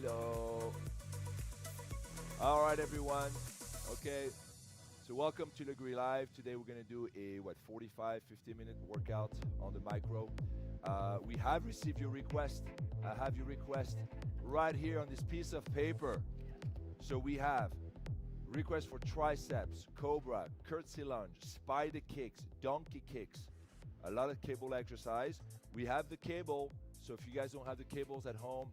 Hello. All right, everyone. Okay. So welcome to Lagree Live. Today we're going to do a 45, 50-minute workout on the micro. We have received your request. I have your request right here on this piece of paper. So we have request for triceps, cobra, curtsy lunge, spider kicks, donkey kicks, a lot of cable exercise. We have the cable, so if you guys don't have the cables at home,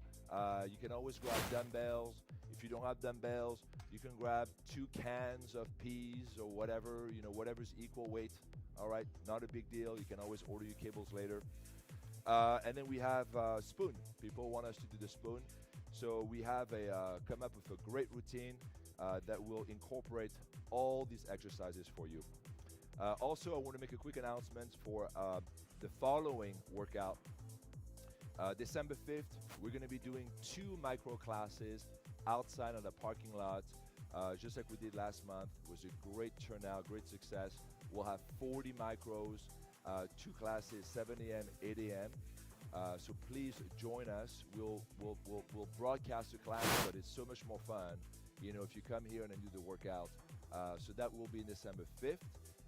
you can always grab dumbbells. If you don't have dumbbells, you can grab 2 cans of peas or whatever, whatever's equal weight. All right, not a big deal. You can always order your cables later. And then we have spoon. People want us to do the spoon. So we have come up with a great routine that will incorporate all these exercises for you. Also, I want to make a quick announcement for the following workout. December 5th, we're going to be doing 2 micro classes outside on the parking lot, just like we did last month. It was a great turnout, great success. We'll have 40 micros, 2 classes, 7 a.m., 8 a.m. So please join us. We'll broadcast the class, but it's so much more fun, if you come here and then do the workout. So that will be December 5th.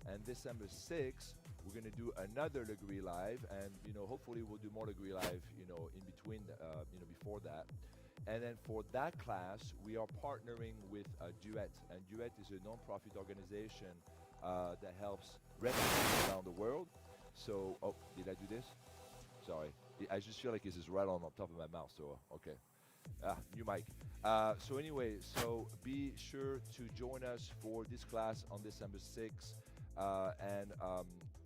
And December 6th, we're going to do another Lagree Live, and hopefully we'll do more Lagree Live, in between, before that. And then for that class, we are partnering with Duet, and Duet is a non-profit organization that helps refugees around the world. So, oh, did I do this? Sorry, I just feel like this is right on top of my mouth. So, okay. New mic. So anyway, so be sure to join us for this class on December 6th. And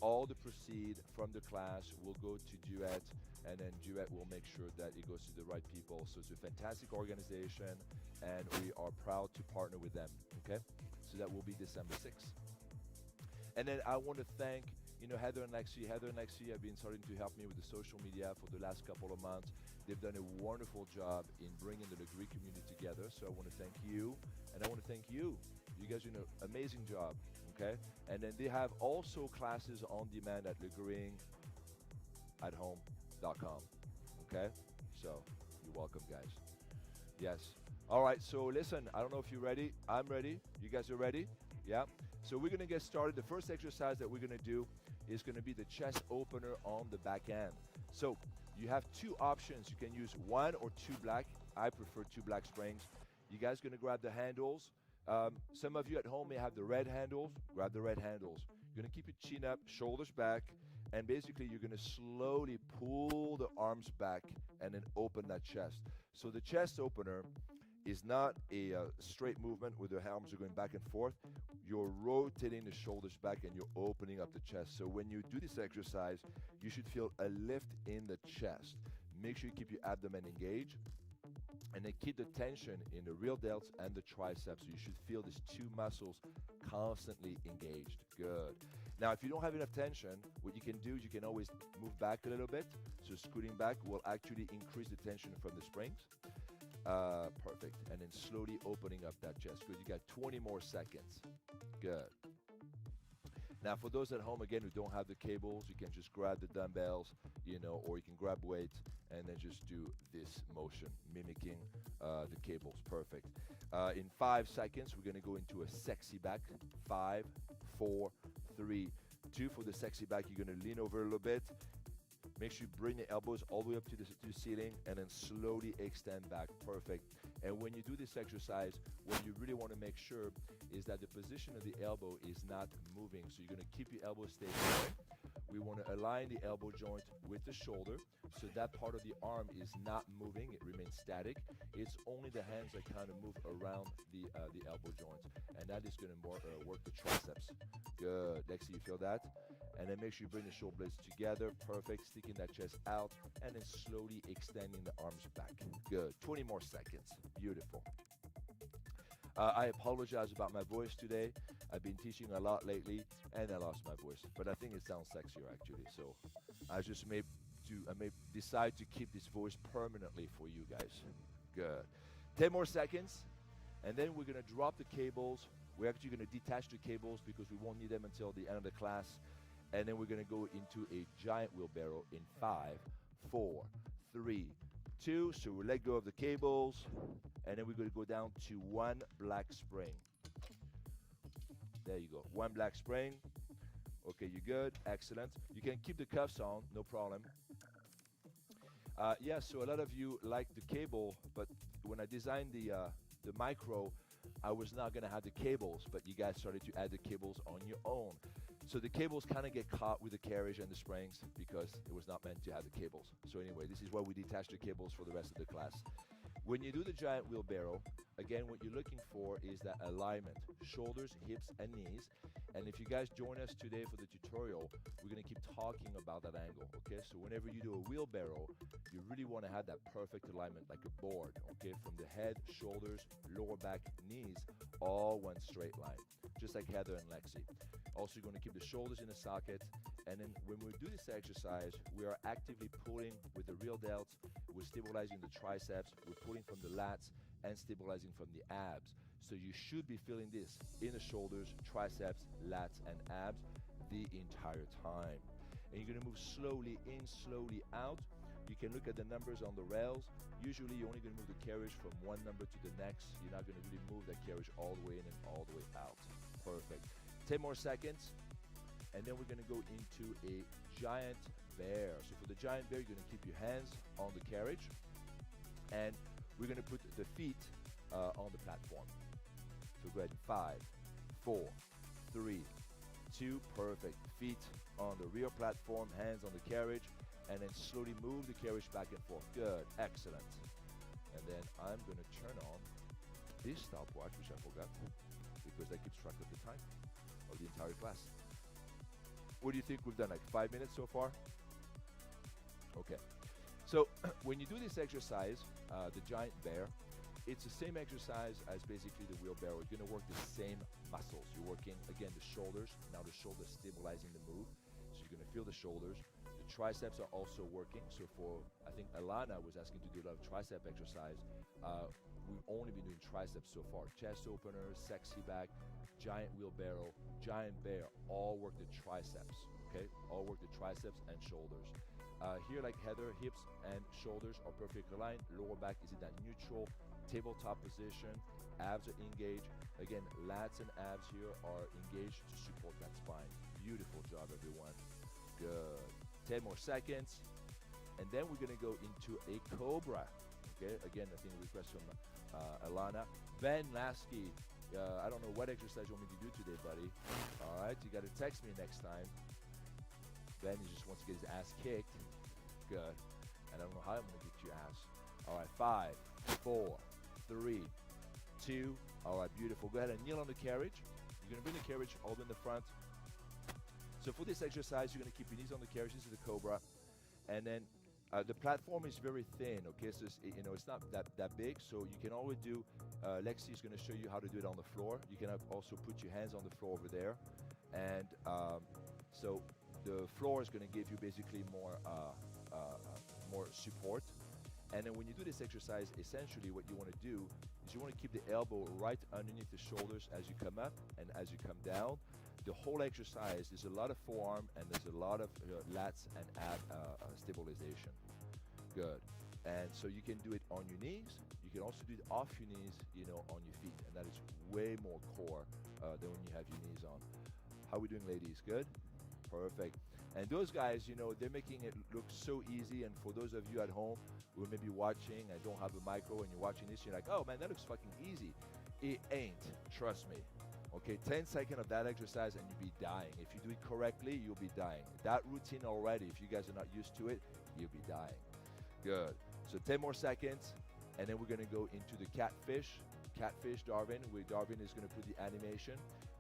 all the proceed from the class will go to Duet, and then Duet will make sure that it goes to the right people. So it's a fantastic organization, and we are proud to partner with them. Okay, so that will be December 6th. And then I want to thank Heather and Lexi. Heather and Lexi have been starting to help me with the social media for the last couple of months. They've done a wonderful job in bringing the Lagree community together. So I want to thank you, and I want to thank you. You guys are doing an amazing job, okay? And then they have also classes on demand at lagreeathome.com, okay? So you're welcome, guys. Yes. All right, so listen, I don't know if you're ready. I'm ready. You guys are ready? Yeah? So we're going to get started. The first exercise that we're going to do is going to be the chest opener on the back end. So you have 2 options. You can use 1 or 2 black. I prefer 2 black springs. You guys going to grab the handles. Some of you at home may have the red handles. Grab the red handles. You're going to keep your chin up, shoulders back, and basically you're going to slowly pull the arms back and then open that chest. So the chest opener is not a straight movement where the arms are going back and forth. You're rotating the shoulders back and you're opening up the chest. So when you do this exercise, you should feel a lift in the chest. Make sure you keep your abdomen engaged, and then keep the tension in the real delts and the triceps. So you should feel these 2 muscles constantly engaged. Good. Now, if you don't have enough tension, what you can do is you can always move back a little bit. So scooting back will actually increase the tension from the springs. Perfect. And then slowly opening up that chest. Good. You got 20 more seconds. Good. Now, for those at home, again, who don't have the cables, you can just grab the dumbbells, or you can grab weights and then just do this motion, mimicking the cables. Perfect. In 5 seconds, we're going to go into a sexy back. 5, 4, 3, 2. For the sexy back, you're going to lean over a little bit. Make sure you bring the elbows all the way up to the ceiling and then slowly extend back. Perfect. And when you do this exercise, what you really want to make sure is that the position of the elbow is not moving. So you're going to keep your elbow stationary. We want to align the elbow joint with the shoulder, so that part of the arm is not moving. It remains static. It's only the hands that kind of move around the elbow joint, and that is going to work the triceps. Good. Lexi, you feel that? And then make sure you bring the shoulder blades together. Perfect. Sticking that chest out, and then slowly extending the arms back. Good. 20 more seconds. Beautiful. I apologize about my voice today. I've been teaching a lot lately, and I lost my voice. But I think it sounds sexier, actually. So I may decide to keep this voice permanently for you guys. Good. 10 more seconds, and then we're going to drop the cables. We're actually going to detach the cables because we won't need them until the end of the class. And then we're going to go into a giant wheelbarrow in 5, 4, 3, 2. So we let go of the cables, and then we're going to go down to 1 black spring. There you go. 1 black spring. Okay, you're good. Excellent. You can keep the cuffs on, no problem. Yeah, so a lot of you like the cable, but when I designed the micro, I was not going to have the cables, but you guys started to add the cables on your own. So the cables kind of get caught with the carriage and the springs because it was not meant to have the cables. So anyway, this is why we detach the cables for the rest of the class. When you do the giant wheelbarrow, again, what you're looking for is that alignment, shoulders, hips, and knees. And if you guys join us today for the tutorial, we're going to keep talking about that angle, okay? So whenever you do a wheelbarrow, you really want to have that perfect alignment, like a board, okay? From the head, shoulders, lower back, knees, all one straight line, just like Heather and Lexi. Also, you're going to keep the shoulders in the socket. And then when we do this exercise, we are actively pulling with the real delts. We're stabilizing the triceps. We're pulling from the lats and stabilizing from the abs. So you should be feeling this in the shoulders, triceps, lats, and abs the entire time. And you're going to move slowly in, slowly out. You can look at the numbers on the rails. Usually you're only going to move the carriage from one number to the next. You're not going to really move that carriage all the way in and all the way out. Perfect. 10 more seconds. And then we're going to go into a giant bear. So for the giant bear, you're going to keep your hands on the carriage. And we're going to put the feet on the platform. So go ahead. 5, 4, 3, 2. Perfect. Feet on the rear platform, hands on the carriage. And then slowly move the carriage back and forth. Good. Excellent. And then I'm going to turn on this stopwatch, which I forgot, because that keeps track of the time of the entire class. What do you think we've done? Like 5 minutes so far? Okay. So when you do this exercise, the giant bear, it's the same exercise as basically the wheelbarrow. You're going to work the same muscles. You're working, again, the shoulders. Now the shoulders stabilizing the move. So you're going to feel the shoulders. The triceps are also working. So for, I think Alana was asking to do a lot of tricep exercise. We've only been doing triceps so far. Chest openers, sexy back, giant wheelbarrow, giant bear, all work the triceps, okay? All work the triceps and shoulders. Here, like Heather, hips and shoulders are perfectly aligned. Lower back is in that neutral tabletop position. Abs are engaged. Again, lats and abs here are engaged to support that spine. Beautiful job, everyone. Good. 10 more seconds. And then we're going to go into a cobra. Okay, again, I think a request from Alana. Ben Lasky, I don't know what exercise you want me to do today, buddy. All right, you got to text me next time. Ben, he just wants to get his ass kicked. Good. And I don't know how I'm going to kick your ass. All right, 5, 4, 3, 2. All right, beautiful. Go ahead and kneel on the carriage. You're going to bring the carriage all in the front. So for this exercise, you're going to keep your knees on the carriage. This is the cobra. And then the platform is very thin, okay? So it's not that big, so you can always do, Lexi is going to show you how to do it on the floor. You can also put your hands on the floor over there. And so the floor is going to give you basically more support. And then when you do this exercise, essentially what you want to do is you want to keep the elbow right underneath the shoulders as you come up and as you come down. The whole exercise, there's a lot of forearm and there's a lot of lats and ab stabilization. Good. And so you can do it on your knees. You can also do it off your knees, on your feet. And that is way more core than when you have your knees on. How are we doing, ladies? Good? Perfect. And those guys, they're making it look so easy. And for those of you at home who may be watching and don't have a micro and you're watching this, you're like, oh man, that looks fucking easy. It ain't. Trust me. Okay, 10 seconds of that exercise and you'll be dying. If you do it correctly, you'll be dying. That routine already, if you guys are not used to it, you'll be dying. Good. So 10 more seconds, and then we're going to go into the catfish. Catfish, Darwin, where Darwin is going to put the animation.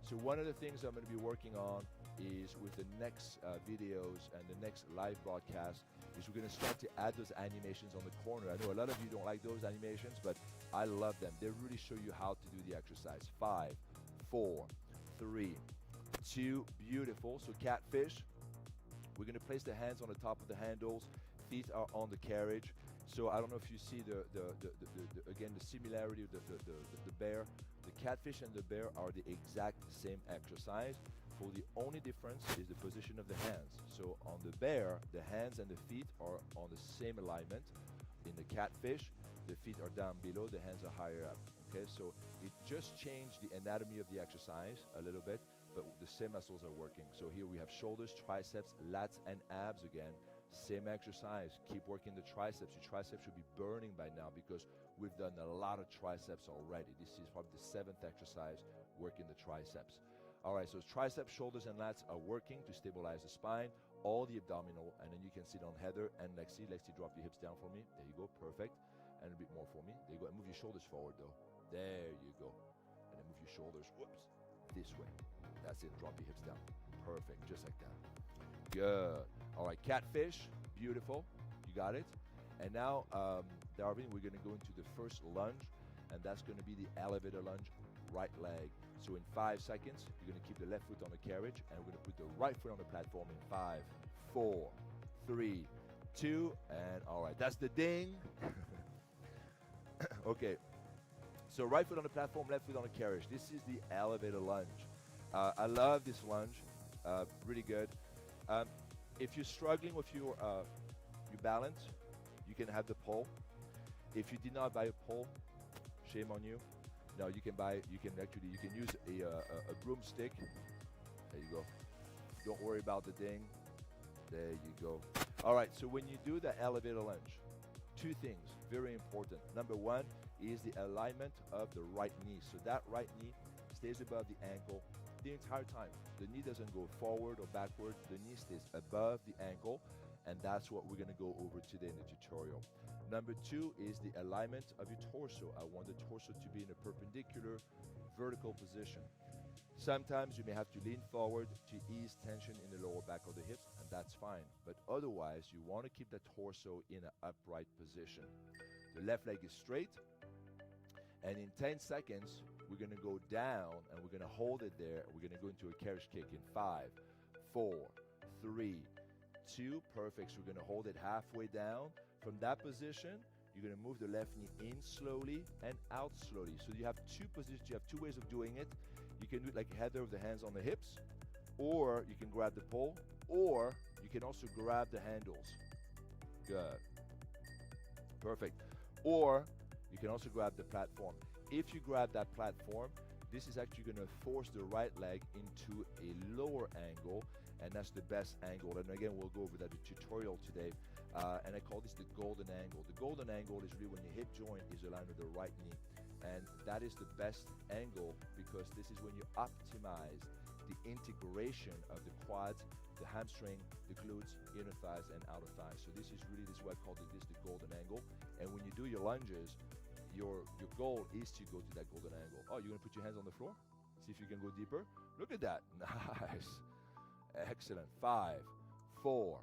So one of the things I'm going to be working on is with the next videos and the next live broadcast is we're going to start to add those animations on the corner. I know a lot of you don't like those animations, but I love them. They really show you how to do the exercise. 5, 4, 3, 2, beautiful. So catfish, we're going to place the hands on the top of the handles. Feet are on the carriage. So I don't know if you see again the similarity of the bear. The catfish and the bear are the exact same exercise. For the only difference is the position of the hands. So on the bear, the hands and the feet are on the same alignment. in the Catfish, the feet are down below, the hands are higher up. Okay, so it just changed the anatomy of the exercise a little bit, but the same muscles are working. So here we have shoulders, triceps, lats, and abs again. Same exercise. Keep working the triceps. Your triceps should be burning by now because we've done a lot of triceps already. This is probably the 7th exercise working the triceps. All right, so triceps, shoulders, and lats are working to stabilize the spine, all the abdominal, and then you can sit on Heather and Lexi. Lexi, drop your hips down for me. There you go, perfect. And a bit more for me. There you go, and move your shoulders forward though. There you go. And then move your shoulders, whoops, this way. That's it, drop your hips down. Perfect, just like that. Good. All right, Catfish, beautiful. You got it. And now, Darwin, we're gonna go into the first lunge, and that's gonna be the elevator lunge, right leg. So in 5 seconds, you're gonna keep the left foot on the carriage, and we're gonna put the right foot on the platform in 5, 4, 3, 2, and all right, that's the ding. Okay. So right foot on the platform, left foot on the carriage. This is the elevator lunge. I love this lunge, really good. If you're struggling with your balance, you can have the pole. If you did not buy a pole, shame on you. No, you can use a broomstick. There you go. Don't worry about the ding. There you go. All right, so when you do the elevator lunge, 2 things, very important. Number 1 is the alignment of the right knee. So that right knee stays above the ankle the entire time. The knee doesn't go forward or backward. The knee stays above the ankle, and that's what we're gonna go over today in the tutorial. Number 2 is the alignment of your torso. I want the torso to be in a perpendicular, vertical position. Sometimes you may have to lean forward to ease tension in the lower back of the hips, and that's fine. But otherwise, you want to keep the torso in an upright position. The left leg is straight, and in 10 seconds, we're gonna go down, and we're gonna hold it there. We're gonna go into a carriage kick in 5, 4, 3, 2, perfect. So we're gonna hold it halfway down. From that position, you're gonna move the left knee in slowly and out slowly. So you have 2 positions, you have 2 ways of doing it. You can do it like Heather with the hands on the hips, or you can grab the pole, or you can also grab the handles. Good. Perfect. Or you can also grab the platform. If you grab that platform, this is actually going to force the right leg into a lower angle, and that's the best angle. And again, we'll go over that in the tutorial today. And I call this the golden angle. The golden angle is really when your hip joint is aligned with the right knee. And that is the best angle because this is when you optimize the integration of the quads, the hamstring, the glutes, inner thighs, and outer thighs. So this is why I call this the golden angle. And when you do your lunges, your goal is to go to that golden angle. Oh, you're gonna put your hands on the floor? See if you can go deeper. Look at that. Nice. Excellent. 5, 4,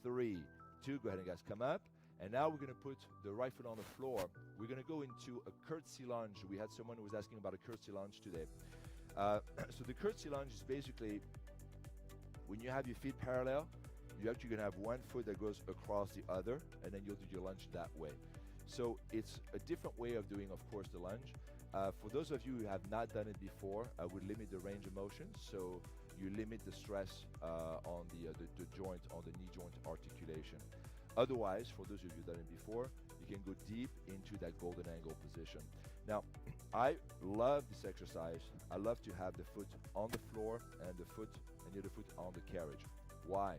3, 2. Go ahead and guys come up. And now we're going to put the right foot on the floor. We're going to go into a curtsy lunge. We had someone who was asking about a curtsy lunge today. So the curtsy lunge is basically when you have your feet parallel, you're actually going to have one foot that goes across the other, and then you'll do your lunge that way. So it's a different way of doing, of course, the lunge. For those of you who have not done it before, I would limit the range of motion. So you limit the stress on the joint, on the knee joint articulation. Otherwise, for those of you who've done it before, you can go deep into that golden angle position. Now, I love this exercise. I love to have the foot on the floor and the other foot on the carriage. Why?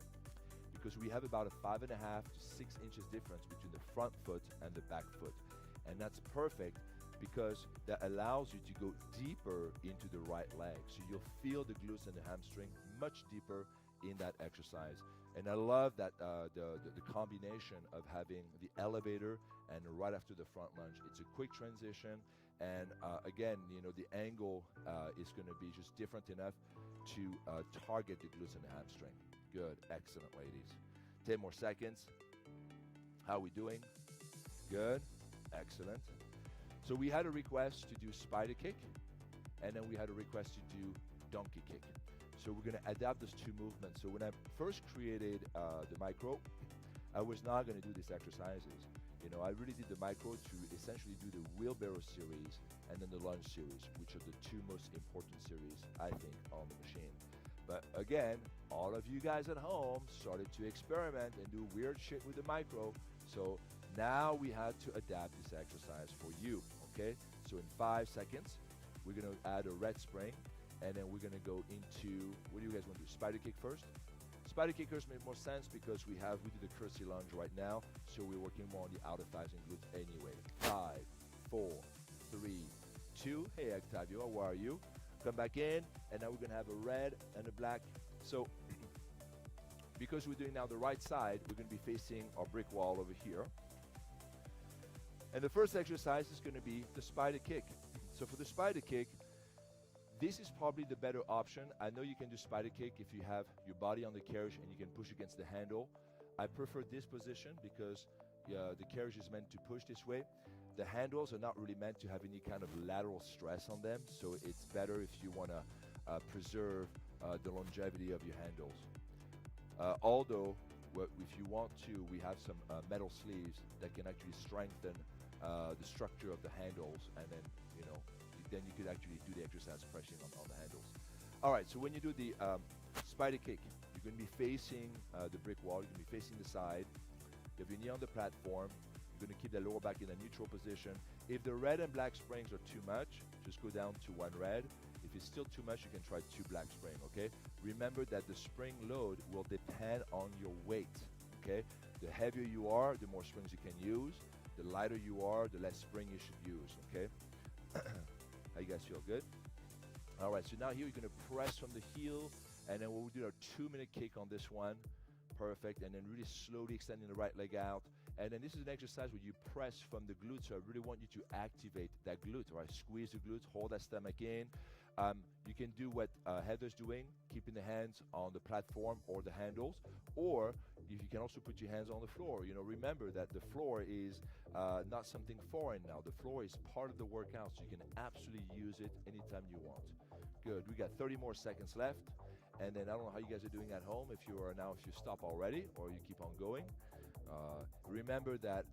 Because we have about a 5.5 to 6 inches difference between the front foot and the back foot. And that's perfect because that allows you to go deeper into the right leg. So you'll feel the glutes and the hamstring much deeper in that exercise. And I love that the combination of having the elevator and right after the front lunge. It's a quick transition, and again, the angle is going to be just different enough to target the glutes and the hamstring. Good, excellent, ladies. 10 more seconds. How are we doing? Good, excellent. So we had a request to do spider kick, and then we had a request to do donkey kick. So we're going to adapt those 2 movements. So when I first created the micro, I was not going to do these exercises. I really did the micro to essentially do the wheelbarrow series and then the lunge series, which are the 2 most important series, I think, on the machine. But again, all of you guys at home started to experiment and do weird shit with the micro. So Now we had to adapt this exercise for you, okay? So in 5 seconds, we're gonna add a red spring, and then we're gonna go into, what do you guys wanna do? Spider kick first? Spider kickers make more sense because we do the curtsy lunge right now, so we're working more on the outer thighs and glutes anyway. 5, 4, 3, 2. Hey Octavio, how are you? Come back in, and now we're gonna have a red and a black. So because we're doing now the right side, we're gonna be facing our brick wall over here. And the first exercise is gonna be the spider kick. So for the spider kick, this is probably the better option. I know you can do spider kick if you have your body on the carriage and you can push against the handle. I prefer this position because the carriage is meant to push this way. The handles are not really meant to have any kind of lateral stress on them, so it's better if you want to preserve the longevity of your handles. Although, if you want to, we have some metal sleeves that can actually strengthen the structure of the handles, and then then you could actually do the exercise pressing on the handles. All right, so when you do the spider kick, you're going to be facing the brick wall. You're going to be facing the side. You have your knee on the platform. You're going to keep the lower back in a neutral position. If the red and black springs are too much, just go down to 1 red. If it's still too much, you can try 2 black spring, okay? Remember that the spring load will depend on your weight, okay? The heavier you are, the more springs you can use. The lighter you are, the less spring you should use, okay? How you guys feel? Good? All right, so now here you're gonna press from the heel, and then we'll do our 2-minute kick on this one. Perfect, and then really slowly extending the right leg out. And then this is an exercise where you press from the glute, so I really want you to activate that glute, all right? Squeeze the glute, hold that stomach in. You can do what Heather's doing, keeping the hands on the platform or the handles, or if you can also put your hands on the floor. Remember that the floor is not something foreign now. The floor is part of the workout, so you can absolutely use it anytime you want. Good, we got 30 more seconds left. And then I don't know how you guys are doing at home, if you stop already or you keep on going. Remember that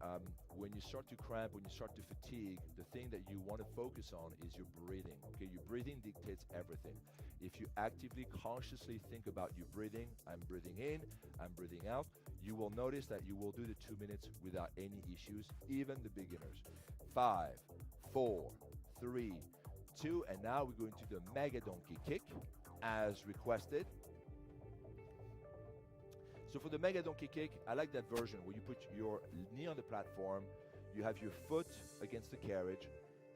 when you start to cramp, when you start to fatigue, the thing that you want to focus on is your breathing. Okay, your breathing dictates everything. If you actively, consciously think about your breathing, I'm breathing in, I'm breathing out, you will notice that you will do the 2 minutes without any issues, even the beginners. 5, 4, 3, 2, and now we're going to the mega donkey kick as requested. So for the mega donkey kick, I like that version where you put your knee on the platform, you have your foot against the carriage,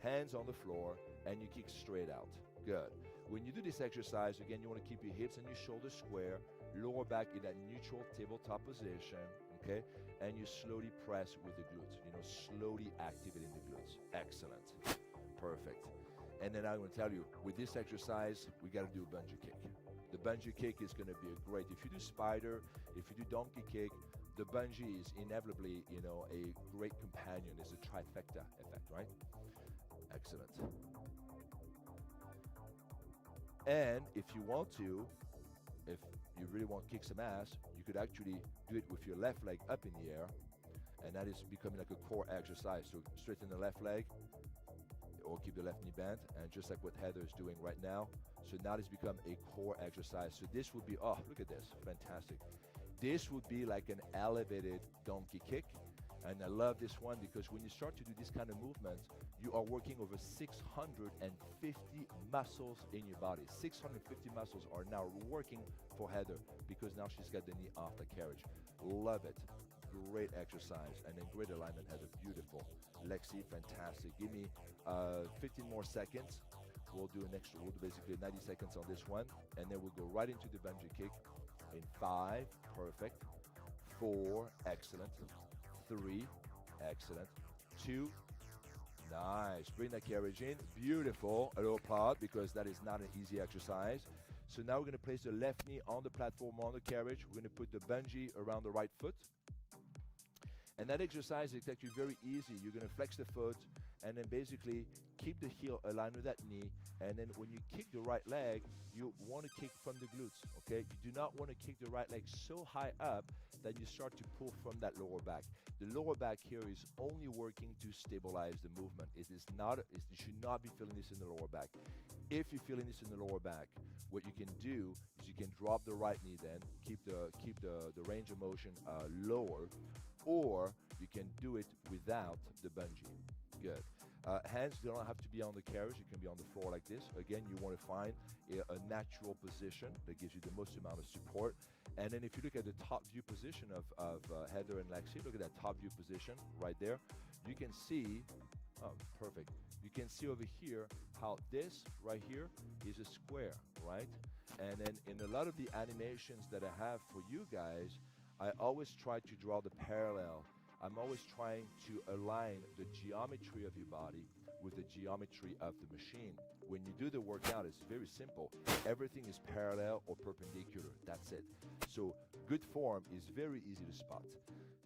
hands on the floor, and you kick straight out. Good. When you do this exercise, again, you want to keep your hips and your shoulders square, lower back in that neutral tabletop position, okay? And you slowly press with the glutes, slowly activating the glutes. Excellent. Perfect. And then I'm going to tell you, with this exercise, we got to do a bungee kick. The bungee kick is going to be if you do spider, if you do donkey kick, the bungee is inevitably, a great companion. It's a trifecta effect, right? Excellent. And if you want to, if you really want to kick some ass, you could actually do it with your left leg up in the air, and that is becoming like a core exercise. So straighten the left leg, or keep the left knee bent, and just like what Heather is doing right now. So now it's become a core exercise. So this would be, oh, look at this, fantastic. This would be like an elevated donkey kick. And I love this one because when you start to do this kind of movements, you are working over 650 muscles in your body. 650 muscles are now working for Heather because now she's got the knee off the carriage. Love it. Great exercise, and then great alignment, Heather. Beautiful. Lexi, fantastic. Give me 15 more seconds. We'll do basically 90 seconds on this one, and then we'll go right into the bungee kick in 5, perfect, 4, excellent, 3, excellent, 2, nice. Bring that carriage in, beautiful. A little applaud because that is not an easy exercise. So now we're going to place the left knee on the platform on the carriage. We're going to put the bungee around the right foot. And that exercise is actually very easy. You're going to flex the foot, and then basically keep the heel aligned with that knee. And then when you kick the right leg, you want to kick from the glutes, okay? You do not want to kick the right leg so high up that you start to pull from that lower back. The lower back here is only working to stabilize the movement. It is not, you should not be feeling this in the lower back. If you're feeling this in the lower back, what you can do is you can drop the right knee then, keep the range of motion lower, or you can do it without the bungee. Good. Hands do not have to be on the carriage. It can be on the floor like this. Again, you want to find a natural position that gives you the most amount of support. And then if you look at the top view position of Heather and Lexi, look at that top view position right there. You can see, oh, perfect. You can see over here how this right here is a square, right? And then in a lot of the animations that I have for you guys, I always try to draw the parallel. I'm always trying to align the geometry of your body with the geometry of the machine. When you do the workout, it's very simple. Everything is parallel or perpendicular. That's it. So good form is very easy to spot.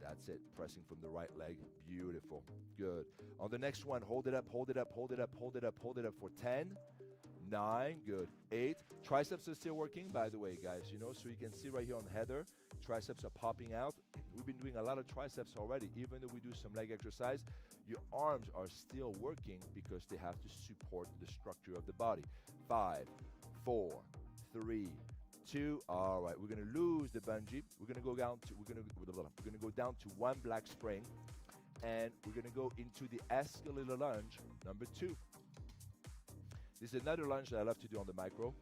That's it. Pressing from the right leg. Beautiful. Good. On the next one, hold it up, hold it up, hold it up, hold it up, hold it up for 10, 9, good, 8. Triceps are still working, by the way, guys, you know, so you can see right here on Heather, triceps are popping out. We've been doing a lot of triceps already. Even though we do some leg exercise, your arms are still working because they have to support the structure of the body. 5, 4, 3, 2. All right, we're gonna lose the bungee. We're gonna go down to one black spring, and we're gonna go into the escalator lunge number 2. This is another lunge that I love to do on the micro.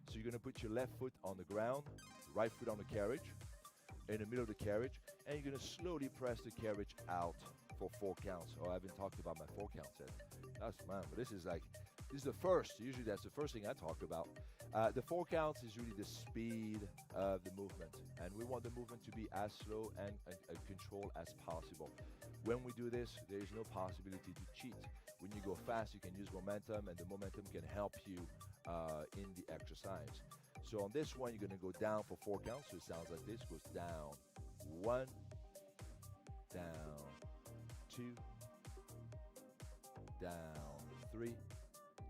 So you're gonna put your left foot on the ground, right foot on the carriage, in the middle of the carriage, and you're gonna slowly press the carriage out for 4 counts. Oh, I haven't talked about my 4 counts yet. That's man, but this is the first. Usually that's the first thing I talk about. The 4 counts is really the speed of the movement, and we want the movement to be as slow and controlled as possible. When we do this, there is no possibility to cheat. When you go fast, you can use momentum, and the momentum can help you in the exercise. So on this one, you're gonna go down for 4 counts. So it sounds like this, goes down, 1, down, 2, down, 3,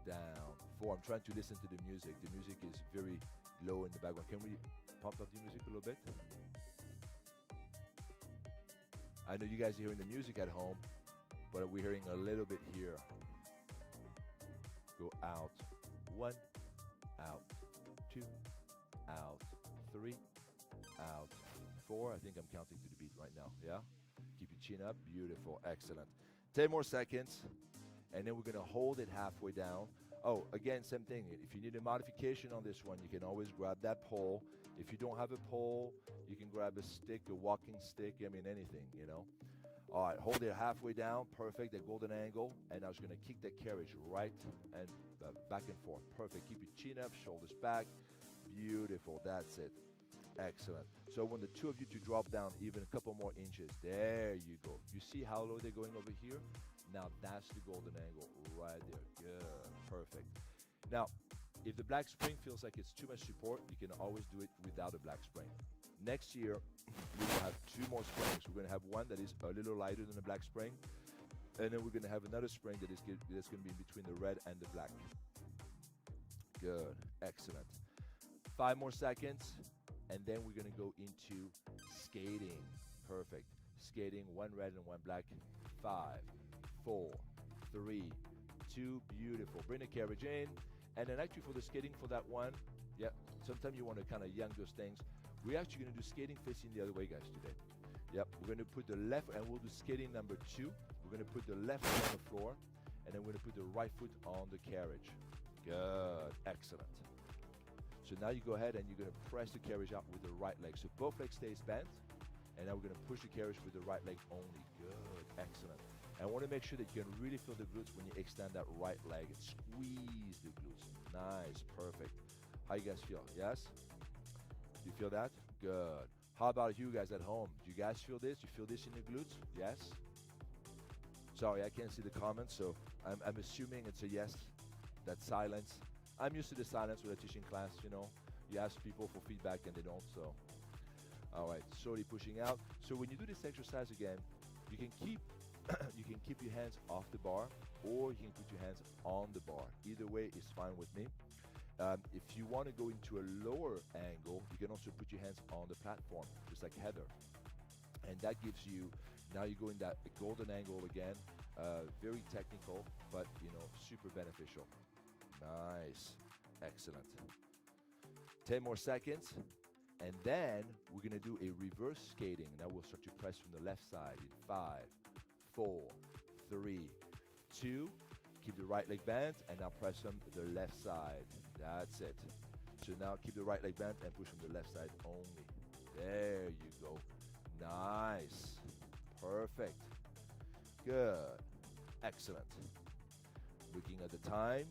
down, 4. I'm trying to listen to the music. The music is very low in the background. Can we pump up the music a little bit? I know you guys are hearing the music at home, but we're hearing a little bit here. Go out, 1, out, 2, out, 3, out, 4. I think I'm counting to the beat right now, yeah? Keep your chin up, beautiful, excellent. 10 more seconds, and then we're gonna hold it halfway down. Oh, again, same thing. If you need a modification on this one, you can always grab that pole. If you don't have a pole, you can grab a stick, a walking stick, I mean anything, you know? All right, hold it halfway down, perfect, that golden angle, and I was gonna kick that carriage right and back and forth. Perfect, keep your chin up, shoulders back, beautiful, that's it. Excellent. So I want the two of you to drop down even a couple more inches. There you go. You see how low they're going over here? Now that's the golden angle right there. Good, perfect. Now, if the black spring feels like it's too much support, you can always do it without a black spring. Next year, we will have 2 more springs. We're going to have one that is a little lighter than the black spring, and then we're going to have another spring that's going to be in between the red and the black. Good, excellent. 5 more seconds, and then we're going to go into skating. Perfect. Skating, 1 red and 1 black. 5, 4, 3, 2, beautiful. Bring the carriage in, and then actually for the skating for that one, yeah, sometimes you want to kind of yank those things. We're actually going to do skating facing the other way, guys, today. Yep, we're going to put the left, and we'll do skating number 2. We're going to put the left foot on the floor, and then we're going to put the right foot on the carriage. Good, excellent. So now you go ahead and you're going to press the carriage out with the right leg. So both legs stays bent, and now we're going to push the carriage with the right leg only. Good, excellent. And I want to make sure that you can really feel the glutes when you extend that right leg and squeeze the glutes. Nice, perfect. How you guys feel? Yes? You feel that? Good. How about you guys at home? Do you guys feel this? You feel this in your glutes? Yes? Sorry, I can't see the comments, so I'm assuming it's a yes. That silence. I'm used to the silence with a teaching class, you know. You ask people for feedback and they don't, so. All right, slowly pushing out. So when you do this exercise again, you can keep you can keep your hands off the bar, or you can put your hands on the bar. Either way is fine with me. If you want to go into a lower angle, you can also put your hands on the platform, just like Heather. And that gives you, now you go in that golden angle again, very technical, but super beneficial. Nice, excellent. 10 more seconds, and then we're gonna do a reverse skating. Now we'll start to press from the left side in 5, 4, 3, 2, keep the right leg bent, and now press from the left side. That's it. So now keep the right leg bent and push from the left side only. There you go. Nice. Perfect. Good. Excellent. Looking at the time.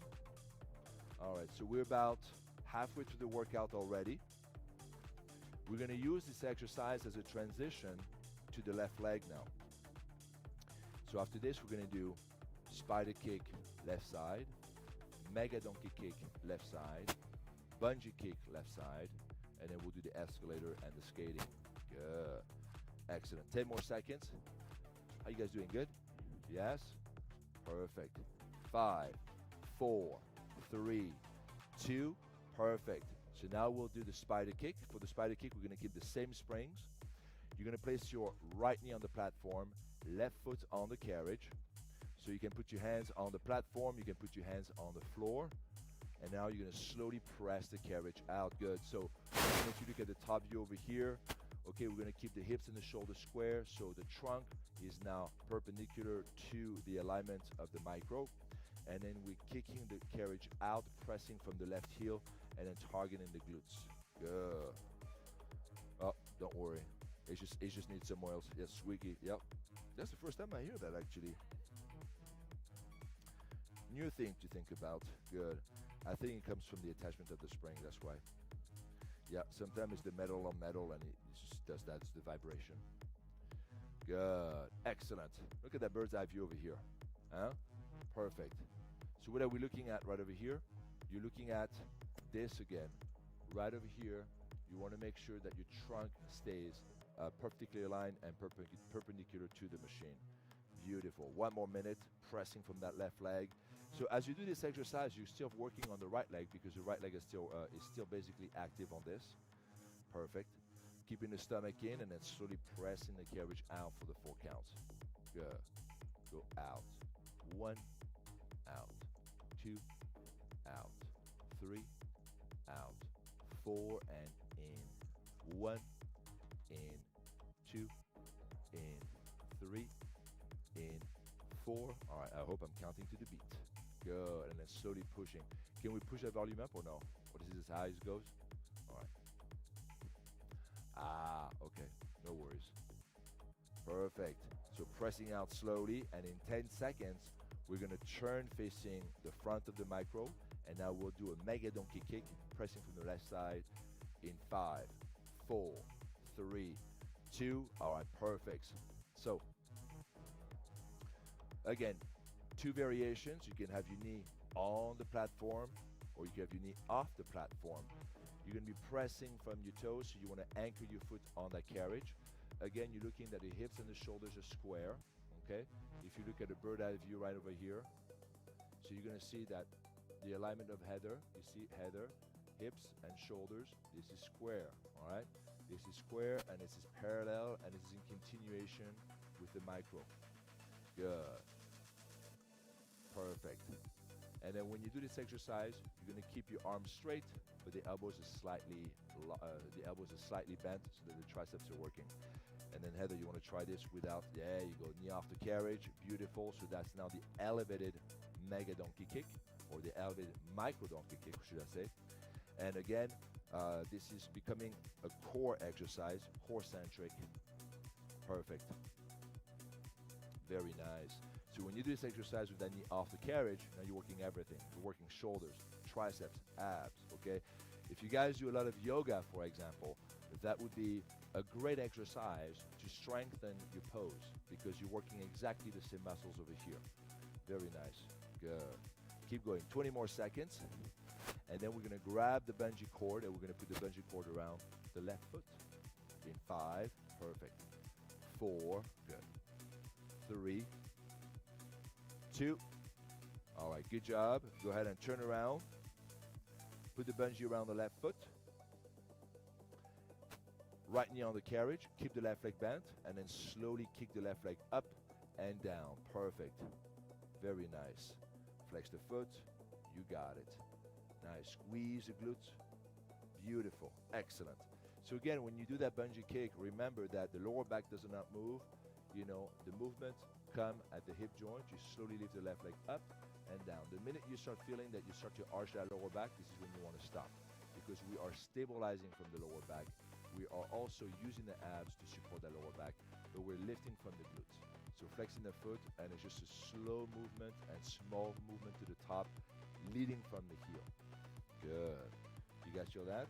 All right, so we're about halfway through the workout already. We're gonna use this exercise as a transition to the left leg now. So after this, we're gonna do spider kick left side, mega donkey kick left side, bungee kick left side, and then we'll do the escalator and the skating. Good. Excellent. 10 more seconds. How you guys doing? Good? Yes? Perfect. 5, 4, 3, 2, perfect. So now we'll do the spider kick. For the spider kick, we're gonna keep the same springs. You're gonna place your right knee on the platform, left foot on the carriage. So you can put your hands on the platform, you can put your hands on the floor, and now you're gonna slowly press the carriage out. Good. So if you look at the top view over here, okay, we're gonna keep the hips and the shoulders square, so the trunk is now perpendicular to the alignment of the micro, and then we're kicking the carriage out, pressing from the left heel, and then targeting the glutes. Good. Oh, don't worry. It just needs some oils. Yes, squeaky. Yep. That's the first time I hear that, actually. New thing to think about. Good. I think it comes from the attachment of the spring, that's why. Yeah, sometimes it's the metal on metal, and it just does that. It's the vibration. Good. Excellent. Look at that bird's eye view over here. Huh? Perfect. So what are we looking at right over here? You're looking at this again. Right over here, you want to make sure that your trunk stays perfectly aligned and perpendicular to the machine. Beautiful. 1 more minute, pressing from that left leg. So as you do this exercise, you're still working on the right leg because the right leg is still basically active on this. Perfect. Keeping the stomach in and then slowly pressing the carriage out for the 4 counts. Good. Go out. 1, out. 2, out. 3, out. 4, and in. 1, in. 2, in. 3, in. 4. All right, I hope I'm counting to the beat. Good, and then slowly pushing. Can we push that volume up or no? Or is this as high as it goes? All right. Ah, okay, no worries. Perfect. So pressing out slowly, and in 10 seconds, we're gonna turn facing the front of the micro, and now we'll do a mega donkey kick, pressing from the left side in 5, 4, 3, 2. All right, perfect. So, again, 2 variations. You can have your knee on the platform, or you can have your knee off the platform. You're gonna be pressing from your toes, so you wanna anchor your foot on that carriage. Again, you're looking that the hips and the shoulders are square, okay? If you look at the bird eye view right over here, so you're gonna see that the alignment of Heather, you see Heather, hips and shoulders, this is square, all right? This is square, and this is parallel, and this is in continuation with the micro. Good. Perfect. And then when you do this exercise, you're gonna keep your arms straight, but the elbows are slightly bent so that the triceps are working. And then Heather, you wanna try this without, there you go, knee off the carriage, beautiful. So that's now the elevated mega donkey kick, or the elevated micro donkey kick, should I say. And again, this is becoming a core exercise, core-centric. Perfect. Very nice. So when you do this exercise with that knee off the carriage, now you're working everything. You're working shoulders, triceps, abs, okay? If you guys do a lot of yoga, for example, that would be a great exercise to strengthen your pose because you're working exactly the same muscles over here. Very nice. Good. Keep going. 20 more seconds. And then we're gonna grab the bungee cord and we're gonna put the bungee cord around the left foot. In 5, perfect. 4, good. 3, 2. All right, good job. Go ahead and turn around. Put the bungee around the left foot. Right knee on the carriage. Keep the left leg bent, and then slowly kick the left leg up and down. Perfect. Very nice. Flex the foot. You got it. Nice. Squeeze the glutes. Beautiful. Excellent. So again, when you do that bungee kick, remember that the lower back does not move. You know, the movement come at the hip joint. You slowly lift the left leg up and down. The minute you start feeling that you start to arch that lower back, this is when you want to stop, because we are stabilizing from the lower back. We are also using the abs to support that lower back, but we're lifting from the glutes. So flexing the foot, and it's just a slow movement and small movement to the top, leading from the heel. Good. You guys feel that?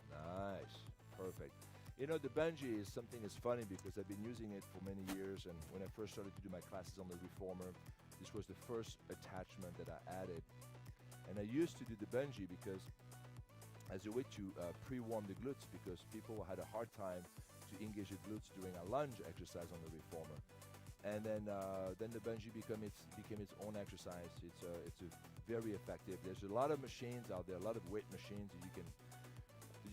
Nice. Perfect. You know, the bungee is something that's funny because I've been using it for many years, and when I first started to do my classes on the reformer, this was the first attachment that I added. And I used to do the bungee because as a way to pre-warm the glutes, because people had a hard time to engage the glutes during a lunge exercise on the reformer. And then the bungee became its own exercise. It's a very effective. There's a lot of machines out there, a lot of weight machines that you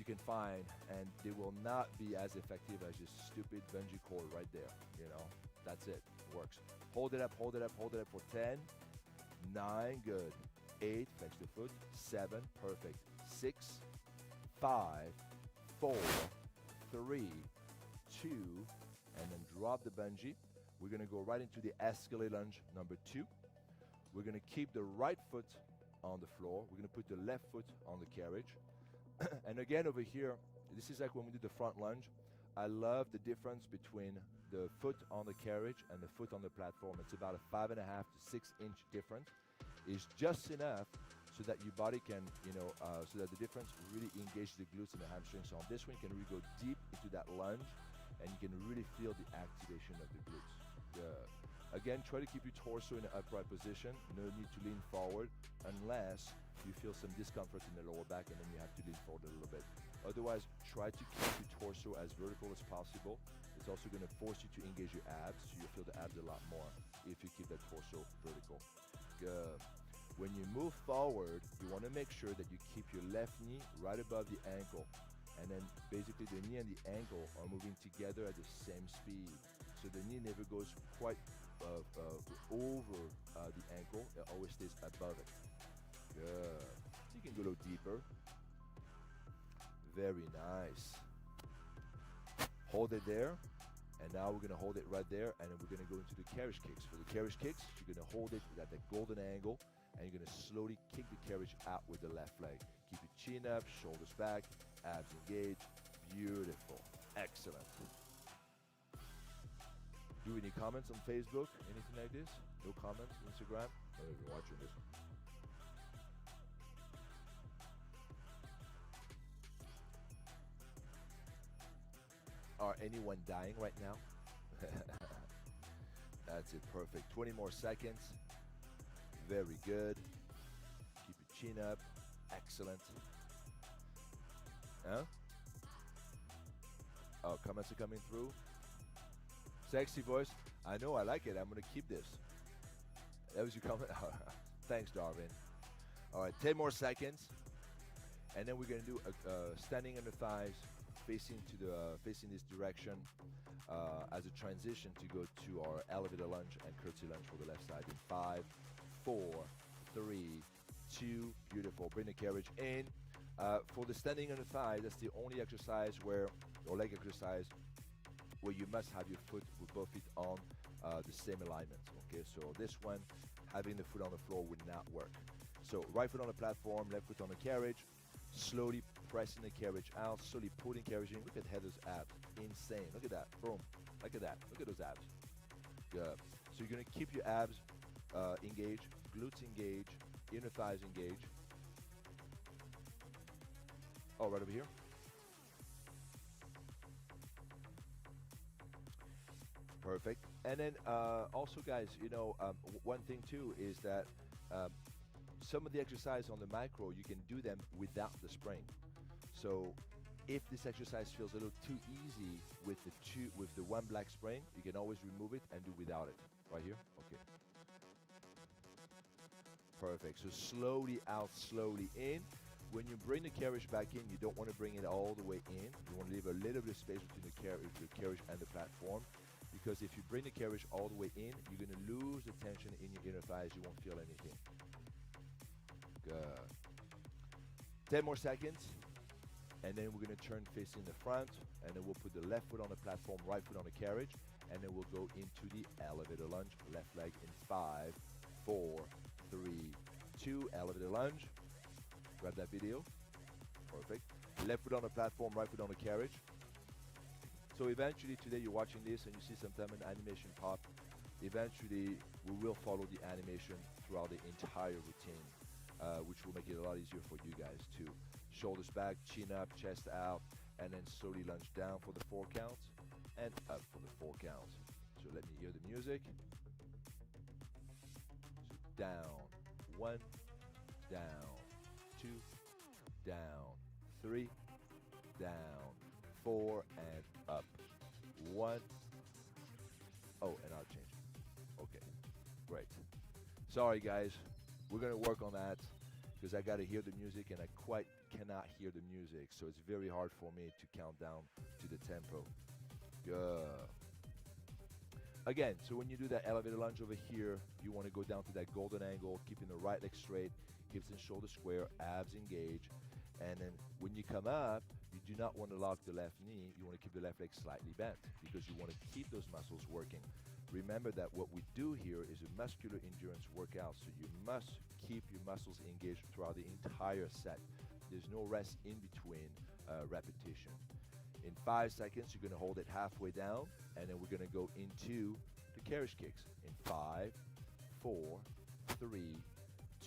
can find, and they will not be as effective as this stupid bungee cord right there. You know, that's it. It works. Hold it up, hold it up, hold it up for 10, 9, good. 8, flex the foot. 7, perfect. 6, 5, 4, 3, 2, and then drop the bungee. We're going to go right into the escalate lunge number 2. We're going to keep the right foot on the floor. We're going to put the left foot on the carriage. And again, over here, this is like when we do the front lunge. I love the difference between the foot on the carriage and the foot on the platform. It's about a 5.5 to 6 inch difference. It's just enough so that your body can, so that the difference really engages the glutes and the hamstrings. So on this one, you can really go deep into that lunge, and you can really feel the activation of the glutes. Good. Again, try to keep your torso in an upright position. No need to lean forward unless you feel some discomfort in the lower back, and then you have to lean forward a little bit. Otherwise, try to keep your torso as vertical as possible. It's also going to force you to engage your abs, so you'll feel the abs a lot more if you keep that torso vertical. Good. When you move forward, you want to make sure that you keep your left knee right above the ankle, and then basically the knee and the ankle are moving together at the same speed. So the knee never goes quite over the ankle. It always stays above it. Good. You can go a little deeper. Very nice. Hold it there. And now we're going to hold it right there. And then we're going to go into the carriage kicks. For the carriage kicks, you're going to hold it at that golden angle. And you're going to slowly kick the carriage out with the left leg. Keep your chin up, shoulders back, abs engaged. Beautiful. Excellent. Do any comments on Facebook? Anything like this? No comments? Instagram? I don't know if you're watching this. Are anyone dying right now? That's it, perfect. 20 more seconds. Very good. Keep your chin up. Excellent. Huh? Oh, comments are coming through. Sexy voice. I know, I like it. I'm going to keep this. That was your comment? Thanks, Darwin. All right, 10 more seconds. And then we're going to do standing on the thighs, facing this direction as a transition to go to our elevator lunge and curtsy lunge for the left side in 5, 4, 3, 2, beautiful. Bring the carriage in. For the standing on the thigh, that's the only exercise or leg exercise where you must have your foot with both feet on the same alignment. Okay, so this one, having the foot on the floor would not work. So right foot on the platform, left foot on the carriage, slowly pressing the carriage out, slowly pulling carriage in. Look at Heather's abs, insane. Look at that, boom, look at that, look at those abs. Good. So you're gonna keep your abs engaged, glutes engaged, inner thighs engaged. Oh, right over here. Perfect. And then also, guys, one thing too is that some of the exercise on the micro, you can do them without the spring. So if this exercise feels a little too easy with the one black spring, you can always remove it and do without it. Right here? Okay. Perfect. So slowly out, slowly in. When you bring the carriage back in, you don't want to bring it all the way in. You want to leave a little bit of space between the carriage and the platform, because if you bring the carriage all the way in, you're going to lose the tension in your inner thighs. You won't feel anything. Good. 10 more seconds, and then we're going to turn facing the front, and then we'll put the left foot on the platform, right foot on the carriage, and then we'll go into the elevator lunge. Left leg in 5, 4, 3, 2, elevator lunge. Grab that video. Perfect. Left foot on the platform, right foot on the carriage. So eventually today you're watching this and you see sometime an animation pop. Eventually we will follow the animation throughout the entire routine, which will make it a lot easier for you guys too. Shoulders back, chin up, chest out, and then slowly lunge down for the 4 counts and up for the 4 counts. So let me hear the music. So down, 1, down, 2, down, 3, down, 4, and up. 1. Oh, and I'll change it. Okay, great. Sorry guys, we're gonna work on that because I gotta hear the music and I quite cannot hear the music, so it's very hard for me to count down to the tempo. Good. Again, so when you do that elevator lunge over here, you want to go down to that golden angle, keeping the right leg straight, hips and shoulders square, abs engaged. And then when you come up, you do not want to lock the left knee. You want to keep the left leg slightly bent because you want to keep those muscles working. Remember that what we do here is a muscular endurance workout, so you must keep your muscles engaged throughout the entire set. There's no rest in between repetition. In 5 seconds, you're going to hold it halfway down, and then we're going to go into the carriage kicks. In 5, 4, 3,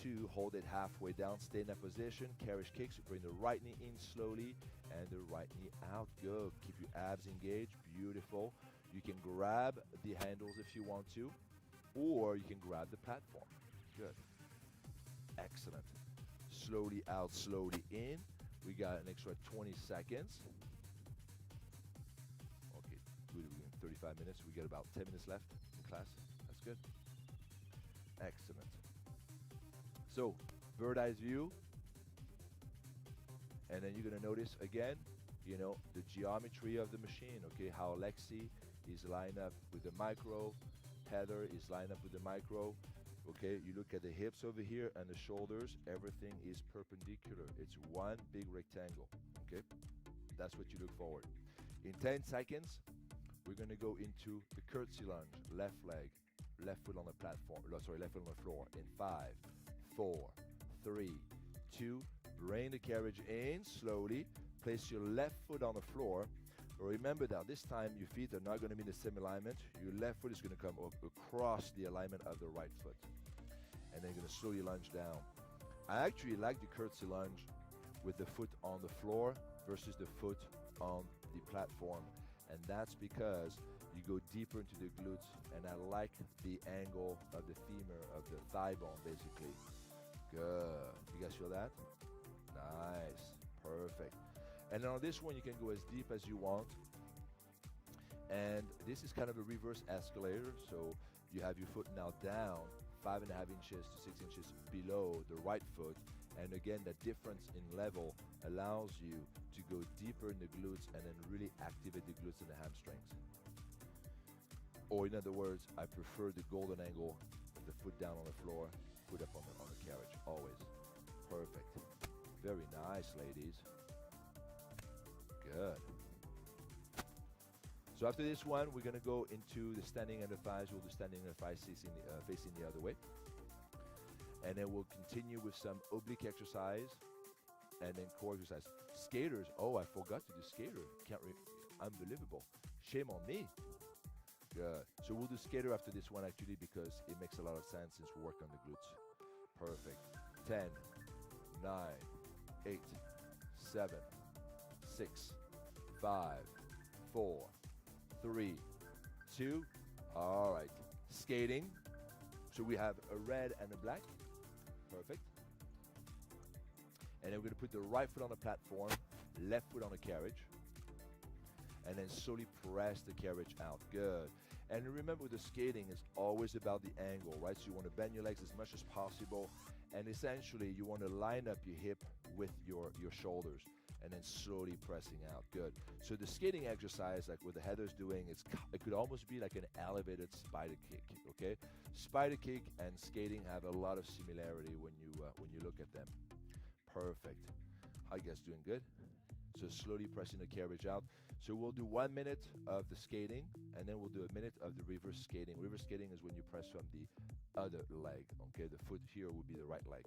2, hold it halfway down, stay in that position. Carriage kicks, bring the right knee in slowly, and the right knee out. Good. Keep your abs engaged. Beautiful. You can grab the handles if you want to, or you can grab the platform. Good. Excellent. Slowly out, slowly in. We got an extra 20 seconds. Okay, we're doing 35 minutes. We got about 10 minutes left in class. That's good. Excellent. So, bird eyes view. And then you're going to notice again, you know, the geometry of the machine, okay? How Lexi is lined up with the micro, Heather is lined up with the micro, okay? You look at the hips over here and the shoulders, everything is perpendicular. It's one big rectangle, okay? That's what you look forward. In 10 seconds, we're gonna go into the curtsy lunge, left leg, left foot on the platform, left foot on the floor. In 5, 4, 3, 2, bring the carriage in slowly, place your left foot on the floor. Remember that this time your feet are not going to be in the same alignment. Your left foot is going to come across the alignment of the right foot. And then you're going to slowly lunge down. I actually like the curtsy lunge with the foot on the floor versus the foot on the platform. And that's because you go deeper into the glutes, and I like the angle of the femur, of the thigh bone, basically. Good. You guys feel that? Nice. Perfect. And then on this one, you can go as deep as you want. And this is kind of a reverse escalator. So you have your foot now down 5.5 inches to 6 inches below the right foot. And again, the difference in level allows you to go deeper in the glutes and then really activate the glutes and the hamstrings. Or in other words, I prefer the golden angle, the foot down on the floor, foot up on the carriage, always. Perfect. Very nice, ladies. Good. So after this one, we're going to go into the standing under thighs. We'll do standing under thighs facing the other way. And then we'll continue with some oblique exercise and then core exercise. Skaters. Oh, I forgot to do skater. Unbelievable. Shame on me. Good. So we'll do skater after this one actually because it makes a lot of sense since we work on the glutes. Perfect. 10, 9, 8, 7, 6, 5, 4, 3, 2. All right. Skating. So we have a red and a black. Perfect. And then we're going to put the right foot on the platform, left foot on the carriage, and then slowly press the carriage out. Good. And remember, with the skating, it's always about the angle, right? So you want to bend your legs as much as possible, and essentially you want to line up your hip with your shoulders, and then slowly pressing out. Good. So the skating exercise, like what the Heather's doing, it could almost be like an elevated spider kick. Okay, spider kick and skating have a lot of similarity when you look at them. Perfect. How you guys doing? Good. So slowly pressing the carriage out. So we'll do 1 minute of the skating, and then we'll do a minute of the reverse skating. Reverse skating is when you press from the other leg. Okay, the foot here would be the right leg.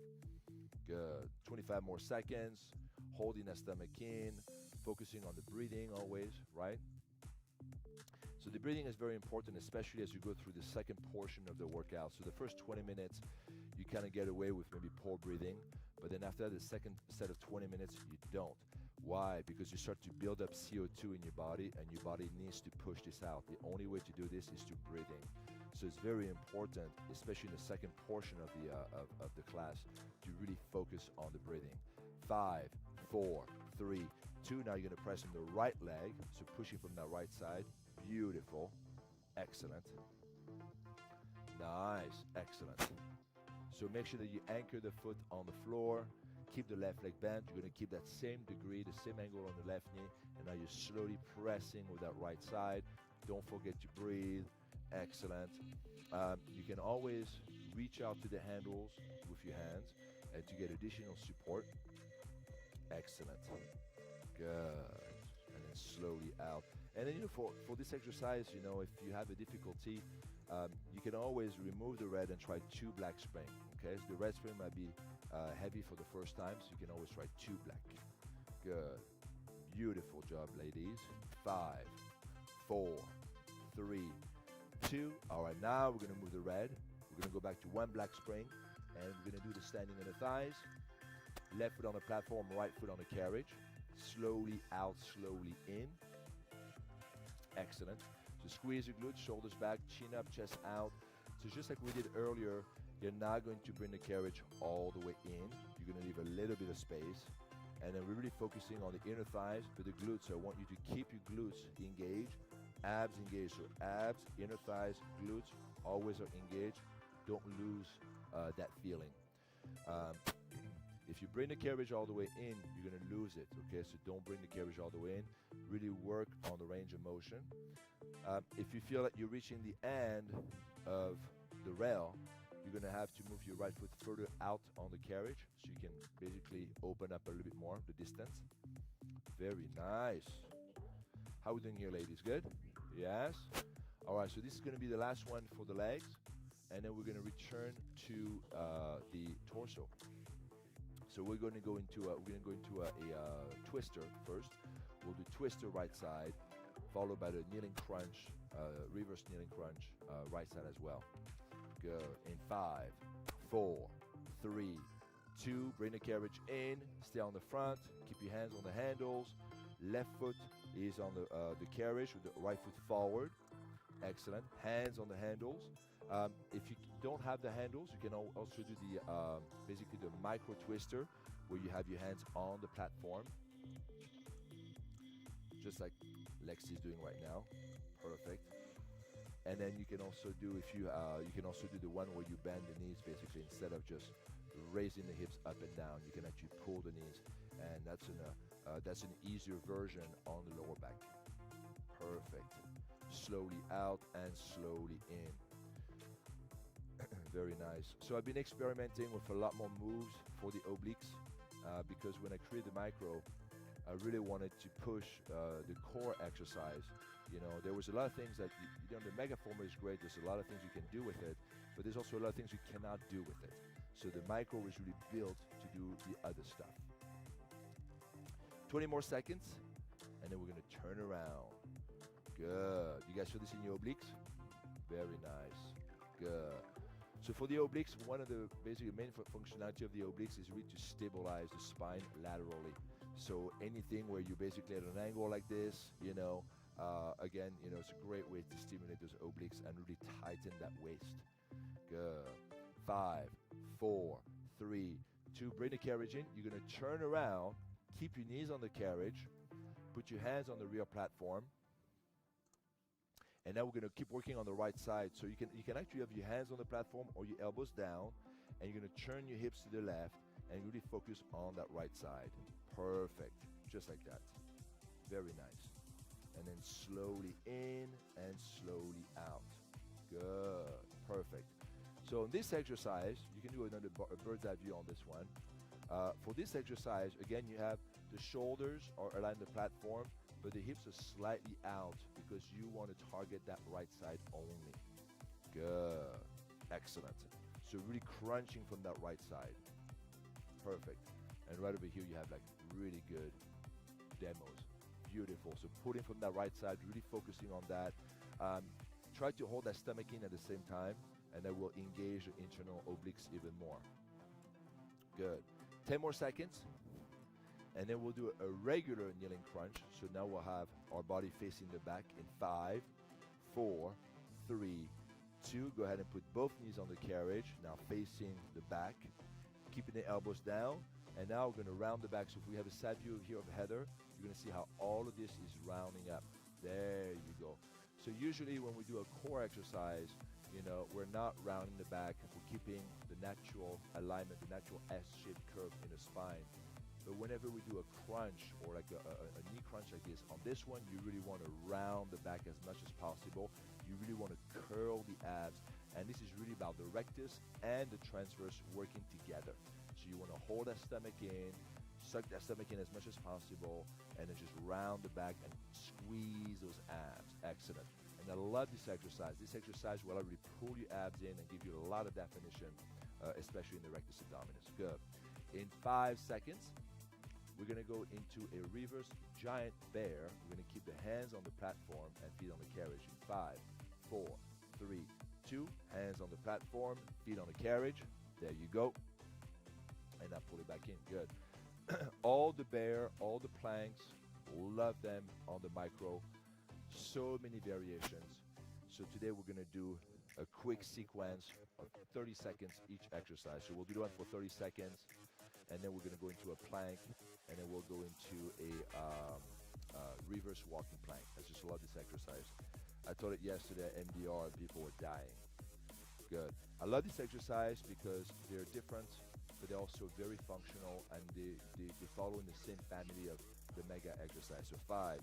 Good. 25 more seconds. Holding that stomach in, focusing on the breathing always, right? So the breathing is very important, especially as you go through the second portion of the workout. So the first 20 minutes, you kind of get away with maybe poor breathing, but then after the second set of 20 minutes, you don't. Why? Because you start to build up CO2 in your body, and your body needs to push this out. The only way to do this is to breathe in. So it's very important, especially in the second portion of the class, to really focus on the breathing. 5, 4, 3, 2. Now you're going to press on the right leg, so pushing from that right side. Beautiful. Excellent. Nice. Excellent. So make sure that you anchor the foot on the floor. Keep the left leg bent. You're going to keep that same degree, the same angle on the left knee, and now you're slowly pressing with that right side. Don't forget to breathe. Excellent. You can always reach out to the handles with your hands and to get additional support. Excellent. Good. And then slowly out. And then, for this exercise, if you have a difficulty, you can always remove the red and try 2 black spring. Okay, so the red spring might be heavy for the first time, so you can always try 2 black. Good. Beautiful job, ladies. 5, 4, 3, 2. All right, now we're going to move the red. We're going to go back to 1 black spring, and we're going to do the standing on the thighs. Left foot on the platform, right foot on the carriage. Slowly out, slowly in. Excellent. So squeeze your glutes, shoulders back, chin up, chest out. So just like we did earlier, you're not going to bring the carriage all the way in. You're going to leave a little bit of space. And then we're really focusing on the inner thighs for the glutes. So I want you to keep your glutes engaged, abs engaged. So abs, inner thighs, glutes always are engaged. Don't lose that feeling. If you bring the carriage all the way in, you're going to lose it, okay? So don't bring the carriage all the way in. Really work on the range of motion. If you feel that you're reaching the end of the rail, you're going to have to move your right foot further out on the carriage so you can basically open up a little bit more the distance. Very nice. How are we doing here, ladies? Good? Yes? All right, so this is going to be the last one for the legs, and then we're going to return to the torso. So we're going to go into a twister first. We'll do twister right side, followed by the kneeling crunch, reverse kneeling crunch, right side as well. Good. In 5, 4, 3, 2. Bring the carriage in. Stay on the front. Keep your hands on the handles. Left foot is on the carriage with the right foot forward. Excellent. Hands on the handles. If you don't have the handles, you can also do the basically the micro twister, where you have your hands on the platform, just like Lexi's doing right now. Perfect. And then you can also do the one where you bend the knees, basically instead of just raising the hips up and down, you can actually pull the knees, and that's an easier version on the lower back. Perfect. Slowly out and slowly in. Very nice. So I've been experimenting with a lot more moves for the obliques because when I created the micro, I really wanted to push the core exercise. There was a lot of things that, the Megaformer is great. There's a lot of things you can do with it, but there's also a lot of things you cannot do with it. So the micro was really built to do the other stuff. 20 more seconds, and then we're going to turn around. Good. You guys feel this in your obliques? Very nice. Good. So for the obliques, one of the basically main functionality of the obliques is really to stabilize the spine laterally. So anything where you basically at an angle like this, again, it's a great way to stimulate those obliques and really tighten that waist. Good. 5, 4, 3, 2. Bring the carriage in. You're going to turn around. Keep your knees on the carriage. Put your hands on the rear platform. And now we're going to keep working on the right side. So you can actually have your hands on the platform or your elbows down, and you're going to turn your hips to the left and really focus on that right side. Perfect. Just like that. Very nice. And then slowly in and slowly out. Good. Perfect. So in this exercise, you can do another bird's eye view on this one. For this exercise, again, you have the shoulders are aligned the platform, but the hips are slightly out because you want to target that right side only. Good. Excellent. So really crunching from that right side. Perfect. And right over here, you have like really good demos. Beautiful. So putting from that right side, really focusing on that. Try to hold that stomach in at the same time, and that will engage the internal obliques even more. Good. 10 more seconds. And then we'll do a regular kneeling crunch. So now we'll have our body facing the back in 5, 4, 3, 2. Go ahead and put both knees on the carriage. Now facing the back, keeping the elbows down. And now we're going to round the back. So if we have a side view here of Heather, you're going to see how all of this is rounding up. There you go. So usually when we do a core exercise, we're not rounding the back. We're keeping the natural alignment, the natural S-shaped curve in the spine. But whenever we do a crunch or like a knee crunch like this, on this one, you really want to round the back as much as possible. You really want to curl the abs. And this is really about the rectus and the transverse working together. So you want to hold that stomach in, suck that stomach in as much as possible, and then just round the back and squeeze those abs. Excellent. And I love this exercise. This exercise will really pull your abs in and give you a lot of definition, especially in the rectus abdominis. Good. In 5 seconds, we're going to go into a reverse giant bear. We're going to keep the hands on the platform and feet on the carriage in 5, 4, 3, 2. Hands on the platform, feet on the carriage. There you go. And now pull it back in. Good. All the bear, all the planks, love them on the micro. So many variations. So today we're going to do a quick sequence of 30 seconds each exercise. So we'll do one for 30 seconds, and then we're going to go into a plank, and then we'll go into a reverse walking plank. I just love this exercise. I taught it yesterday at MDR, and people were dying. Good. I love this exercise because they're different, but they're also very functional, and they follow in the same family of the mega exercise. So 5,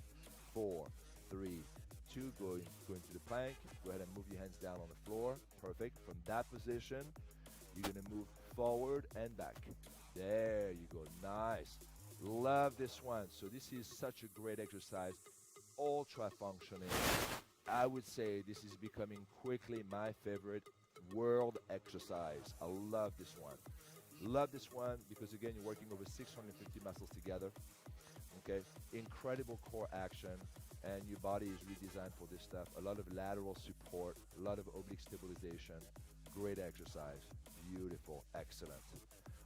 4, 3, 2, go into the plank. Go ahead and move your hands down on the floor. Perfect. From that position, you're going to move forward and back. There you go. Nice. Love this one. So this is such a great exercise. Ultra functioning. I would say this is becoming quickly my favorite world exercise. I love this one. Love this one because, again, you're working over 650 muscles together. Okay, incredible core action, and your body is redesigned for this stuff. A lot of lateral support, a lot of oblique stabilization. Great exercise. Beautiful. Excellent.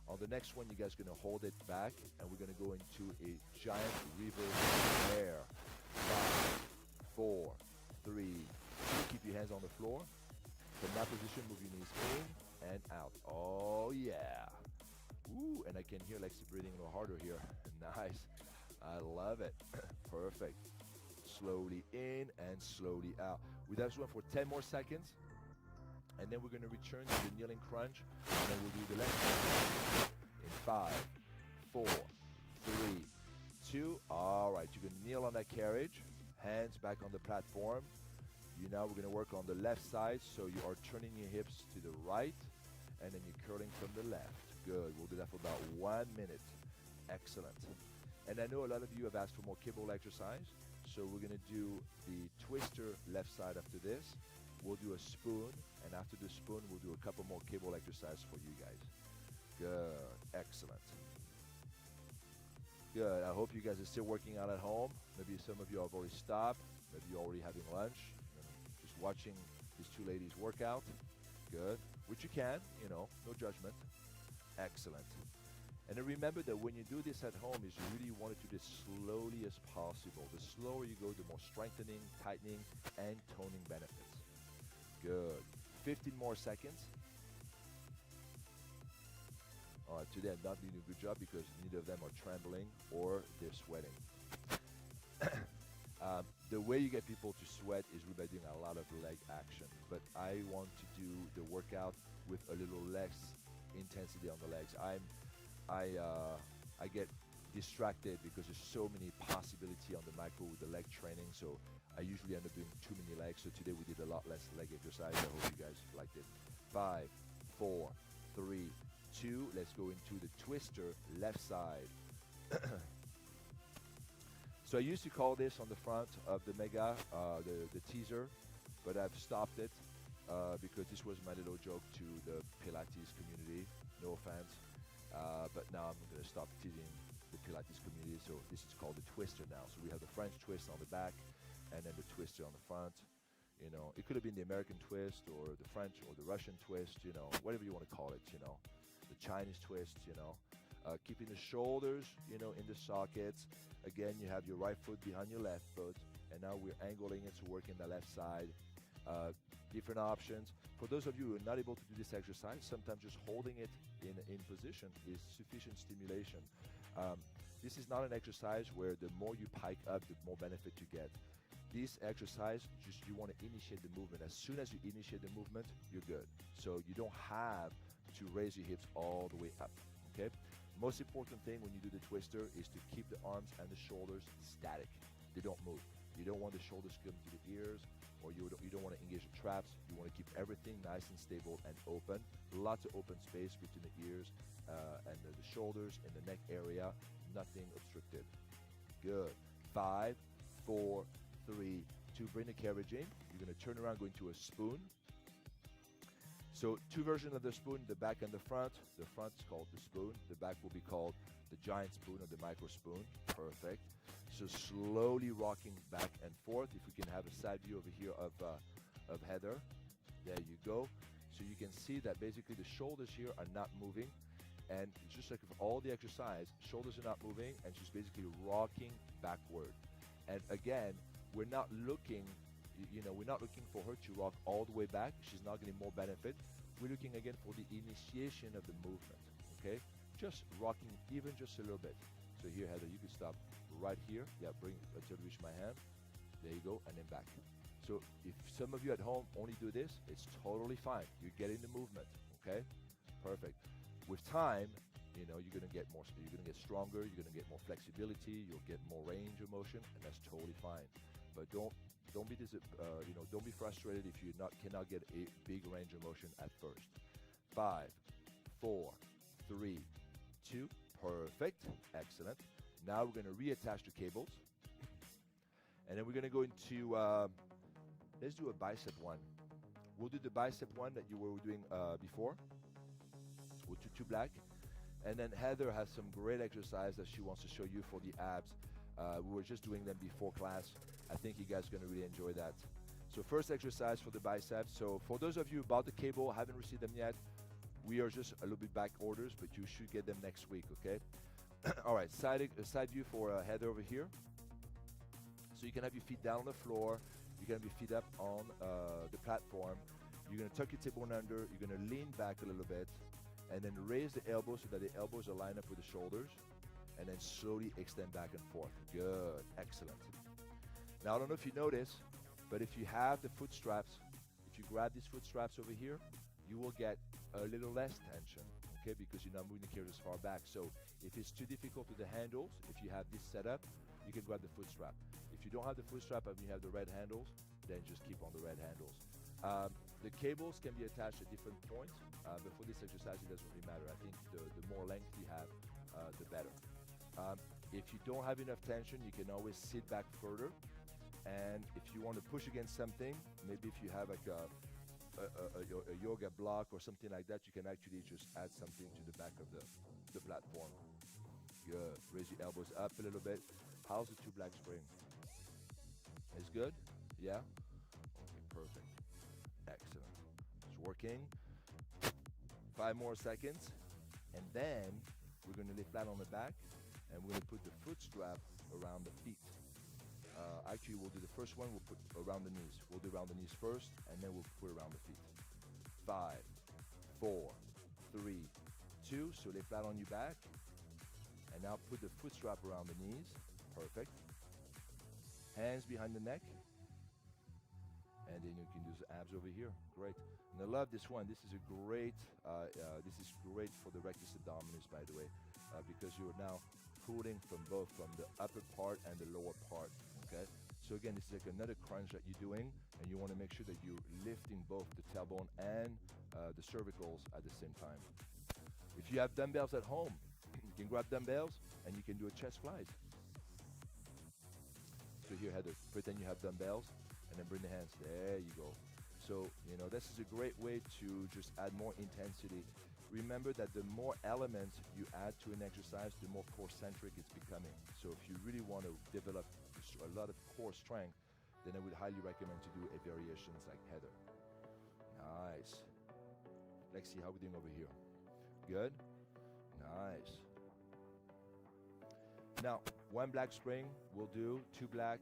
On the next one, you guys are going to hold it back, and we're going to go into a giant reverse bear. 5, 4, 3, 2. Keep your hands on the floor. From that position, move your knees in and out. Oh, yeah. Ooh, and I can hear Lexi breathing a little harder here. Nice. I love it. Perfect. Slowly in and slowly out. We do this one for 10 more seconds. And then we're going to return to the kneeling crunch. And then we'll do the left one in 5, 4, 3, 2. All right. You can kneel on that carriage. Hands back on the platform. Now we're going to work on the left side. So you are turning your hips to the right. And then you're curling from the left. Good. We'll do that for about 1 minute. Excellent. And I know a lot of you have asked for more cable exercise. So we're going to do the twister left side after this. We'll do a spoon. And after the spoon, we'll do a couple more cable exercises for you guys. Good. Excellent. Good. I hope you guys are still working out at home. Maybe some of you have already stopped. Maybe you're already having lunch. Just watching these two ladies work out. Good. Which you can, no judgment. Excellent. And then remember that when you do this at home, is you really want to do this slowly as possible. The slower you go, the more strengthening, tightening, and toning benefits. Good. 15 more seconds. All right, today I'm not doing a good job because neither of them are trembling or they're sweating. The way you get people to sweat is by doing a lot of leg action. But I want to do the workout with a little less intensity on the legs. I get distracted because there's so many possibility on the micro with the leg training. So I usually end up doing too many legs. So today we did a lot less leg exercise. I hope you guys liked it. 5, 4, 3, 2. Let's go into the twister left side. So I used to call this on the front of the Mega, the teaser, but I've stopped it because this was my little joke to the Pilates community. No offense, but now I'm going to stop teasing the Pilates community. So this is called the twister now. So we have the French twist on the back, and then the twister on the front. You know, it could have been the American twist or the French or the Russian twist. You know, whatever you want to call it. You know, the Chinese twist. You know. Keeping the shoulders, you know, in the sockets. Again, you have your right foot behind your left foot, and now we're angling it to work in the left side. Different options. For those of you who are not able to do this exercise, sometimes just holding it in position is sufficient stimulation. This is not an exercise where the more you pike up, the more benefit you get. This exercise, just you want to initiate the movement. As soon as you initiate the movement, you're good. So you don't have to raise your hips all the way up, okay? Most important thing when you do the twister is to keep the arms and the shoulders static. They don't move. You don't want the shoulders to come to the ears, or you don't want to engage the traps. You want to keep everything nice and stable and open. Lots of open space between the ears and the shoulders in the neck area. Nothing obstructed. Good. 5, 4, 3, 2. Bring the carriage in. You're going to turn around, go into a spoon. So 2 versions of the spoon, the back and the front. The front is called the spoon. The back will be called the giant spoon or the micro spoon. Perfect. So slowly rocking back and forth. If we can have a side view over here of Heather. There you go. So you can see that basically the shoulders here are not moving. And it's just like with all the exercise, shoulders are not moving, and she's basically rocking backward. And again, we're not looking for her to rock all the way back. She's not getting more benefit. We're looking again for the initiation of the movement, okay? Just rocking even just a little bit. So here, Heather, you can stop right here. Yeah, bring until you reach my hand. There you go, and then back. So if some of you at home only do this, it's totally fine. You're getting the movement, okay? Perfect. With time, you know, you're gonna get stronger, you're gonna get more flexibility, you'll get more range of motion, and that's totally fine. But don't be frustrated if you cannot get a big range of motion at first. 5, 4, 3, 2. Perfect. Excellent. Now we're going to reattach the cables, and then we're going to go into let's do a bicep one. We'll do the bicep one that you were doing before. We'll do 2 black, and then Heather has some great exercise that she wants to show you for the abs. We were just doing them before class. I think you guys are going to really enjoy that. So first exercise for the biceps. So for those of you who bought the cable, haven't received them yet, we are just a little bit back orders, but you should get them next week, okay? All right, side view for Heather over here. So you can have your feet down on the floor. You can have your feet up on the platform. You're going to tuck your tailbone under. You're going to lean back a little bit, and then raise the elbows so that the elbows are lined up with the shoulders, and then slowly extend back and forth. Good. Excellent. Now, I don't know if you notice, but if you have the foot straps, if you grab these foot straps over here, you will get a little less tension, okay, because you're not moving the carriage as far back. So if it's too difficult with the handles, if you have this set up, you can grab the foot strap. If you don't have the foot strap and you have the red handles, then just keep on the red handles. The cables can be attached at different points, but for this exercise, it doesn't really matter. I think the more length you have, the better. If you don't have enough tension, you can always sit back further. And if you want to push against something, maybe if you have like a yoga block or something like that, you can actually just add something to the back of the platform. Good. Raise your elbows up a little bit. How's the 2 black spring? It's good? Yeah? Okay, perfect. Excellent. It's working. 5 more seconds. And then we're going to lay flat on the back, and we're going to put the foot strap around the feet. Actually, we'll do the first one. We'll put around the knees. We'll do around the knees first, and then we'll put around the feet. 5, 4, 3, 2. So lay flat on your back. And now put the foot strap around the knees. Perfect. Hands behind the neck. And then you can do the abs over here. Great. And I love this one. This is a great, this is great for the rectus abdominis, by the way, because you're now pulling from both, from the upper part and the lower part, okay? So again, this is like another crunch that you're doing, and you want to make sure that you're lifting both the tailbone and the cervicals at the same time. If you have dumbbells at home, you can grab dumbbells and you can do a chest flies. So here, Heather, pretend you have dumbbells and then bring the hands. There you go. So, you know, this is a great way to just add more intensity. Remember that the more elements you add to an exercise, the more core-centric it's becoming. So if you really want to develop a lot of core strength, then I would highly recommend to do a variations like Heather. Nice. Let's see how we're doing over here. Good? Nice. Now, one black spring will do, two black.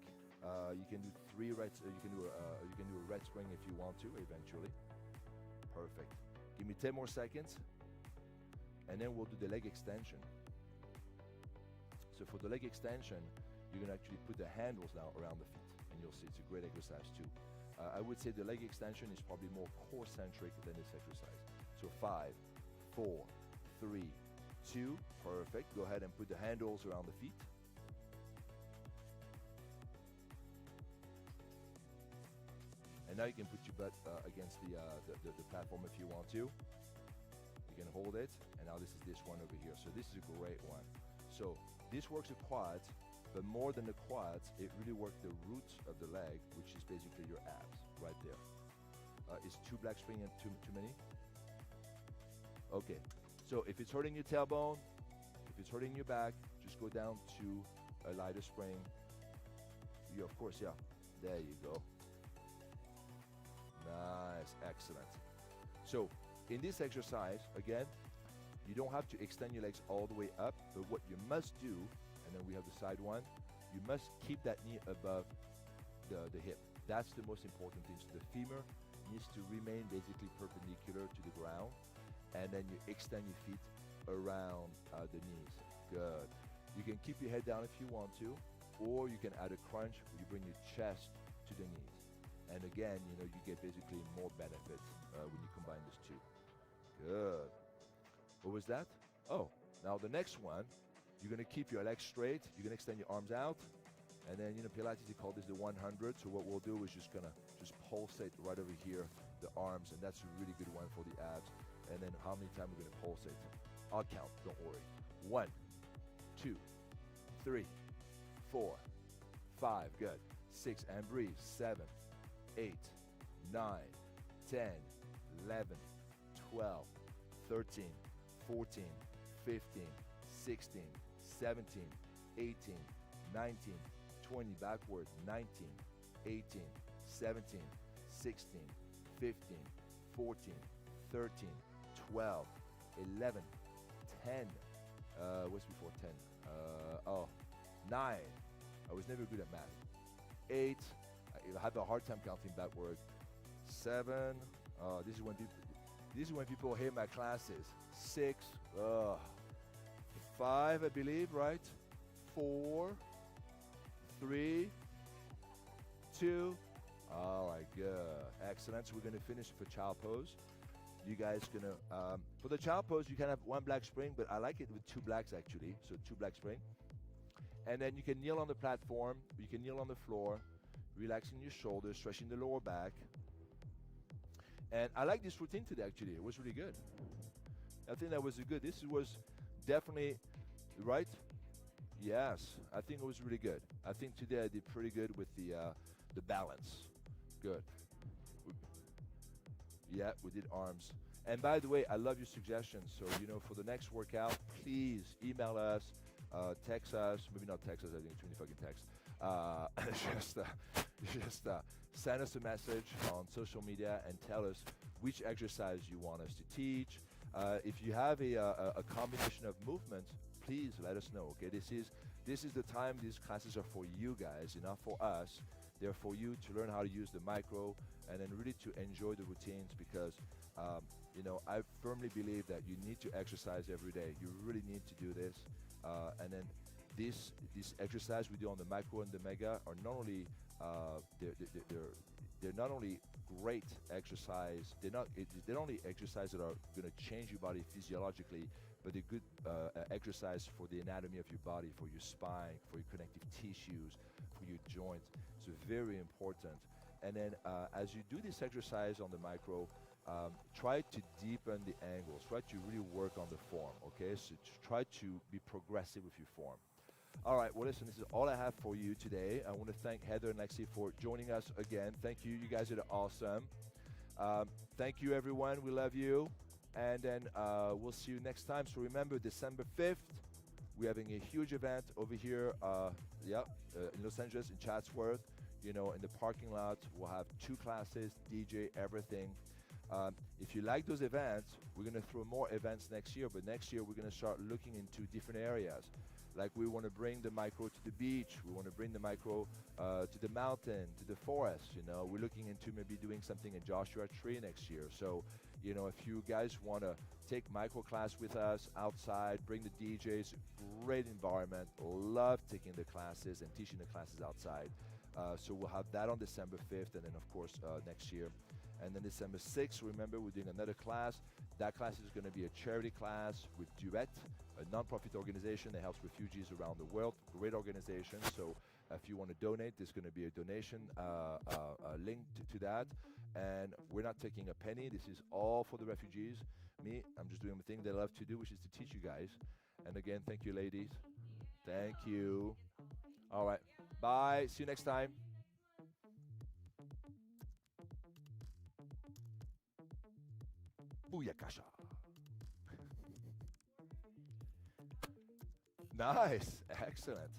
You can do three red. You can do a red spring if you want to eventually. Perfect. Give me 10 more seconds, and then we'll do the leg extension. So for the leg extension, you're gonna actually put the handles now around the feet, and you'll see it's a great exercise too. I would say the leg extension is probably more core-centric than this exercise. So 5, 4, 3, 2, perfect. Go ahead and put the handles around the feet. And now you can put your butt against the platform if you want to. You can hold it, and now this is this one over here. So this is a great one. So this works the quads, but more than the quads, it really works the roots of the leg, which is basically your abs right there. Is two black spring and too many? Okay, so if it's hurting your tailbone, if it's hurting your back, just go down to a lighter spring. Yeah, of course, yeah. There you go. Nice, excellent. So in this exercise, again, you don't have to extend your legs all the way up, but what you must do, and then we have the side one, you must keep that knee above the hip. That's the most important thing. So the femur needs to remain basically perpendicular to the ground, and then you extend your feet around the knees. Good. You can keep your head down if you want to, or you can add a crunch where you bring your chest to the knees. And again, you know, you get basically more benefit when you combine these two. Good. What was that? Oh, now the next one, you're gonna keep your legs straight. You're gonna extend your arms out. And then, you know, Pilates, they call this the 100. So what we'll do is just pulsate right over here, the arms, and that's a really good one for the abs. And then how many times we're gonna pulsate? I'll count, don't worry. 1, 2, 3, 4, 5, good. 6, and breathe. 7, 8, 9, 10, 11, 12, 13, 14, 15, 16, 17, 18, 19, 20, backward, 19, 18, 17, 16, 15, 14, 13, 12, 11, 10, what's before 10? 9, I was never good at math. 8, I have a hard time counting backward. 7, this is when people hate my classes. 6, 5, I believe, right? 4, 3, 2. All right, good, excellent. So we're gonna finish for child pose. You guys gonna, for the child pose, you can have one black spring, but I like it with two blacks actually. So 2 black spring. And then you can kneel on the platform, you can kneel on the floor, relaxing your shoulders, stretching the lower back. And I like this routine today actually. It was really good. I think that was good. This was definitely, right? Yes, I think it was really good. I think today I did pretty good with the balance. Good. Yeah, we did arms. And by the way, I love your suggestions. So, you know, for the next workout, please email us, text us, maybe not text us, I think too many fucking texts. Just send us a message on social media and tell us which exercise you want us to teach. If you have a combination of movements, please let us know. Okay, this is the time these classes are for you guys, not for us. They're for you to learn how to use the micro and then really to enjoy the routines because, you know, I firmly believe that you need to exercise every day. You really need to do this. And then this exercise we do on the micro and the mega are not only they're not only great exercise. They're not only exercise that are going to change your body physiologically, but they're good exercise for the anatomy of your body, for your spine, for your connective tissues, for your joints. So very important. And then as you do this exercise on the micro, try to deepen the angles. Try to really work on the form. Okay, so try to be progressive with your form. All right, well, listen, this is all I have for you today. I want to thank Heather and Lexi for joining us again. Thank you. You guys are awesome. Thank you, everyone. We love you. And then we'll see you next time. So remember, December 5th, we're having a huge event over here in Los Angeles, in Chatsworth. You know, in the parking lot, we'll have 2 classes, DJ, everything. If you like those events, we're going to throw more events next year. But next year, we're going to start looking into different areas. Like we want to bring the micro to the beach. We want to bring the micro to the mountain, to the forest. You know, we're looking into maybe doing something in Joshua Tree next year. So, you know, if you guys want to take micro class with us outside, bring the DJs, great environment. Love taking the classes and teaching the classes outside. So we'll have that on December 5th, and then of course next year. And then December 6th, remember, we're doing another class. That class is going to be a charity class with Duet, a non-profit organization that helps refugees around the world. Great organization. So if you want to donate, there's going to be a donation link to that. And we're not taking a penny. This is all for the refugees. Me, I'm just doing the thing they love to do, which is to teach you guys. And again, thank you, ladies. Thank you. All right. Bye. See you next time. Booyakasha. Nice. Excellent.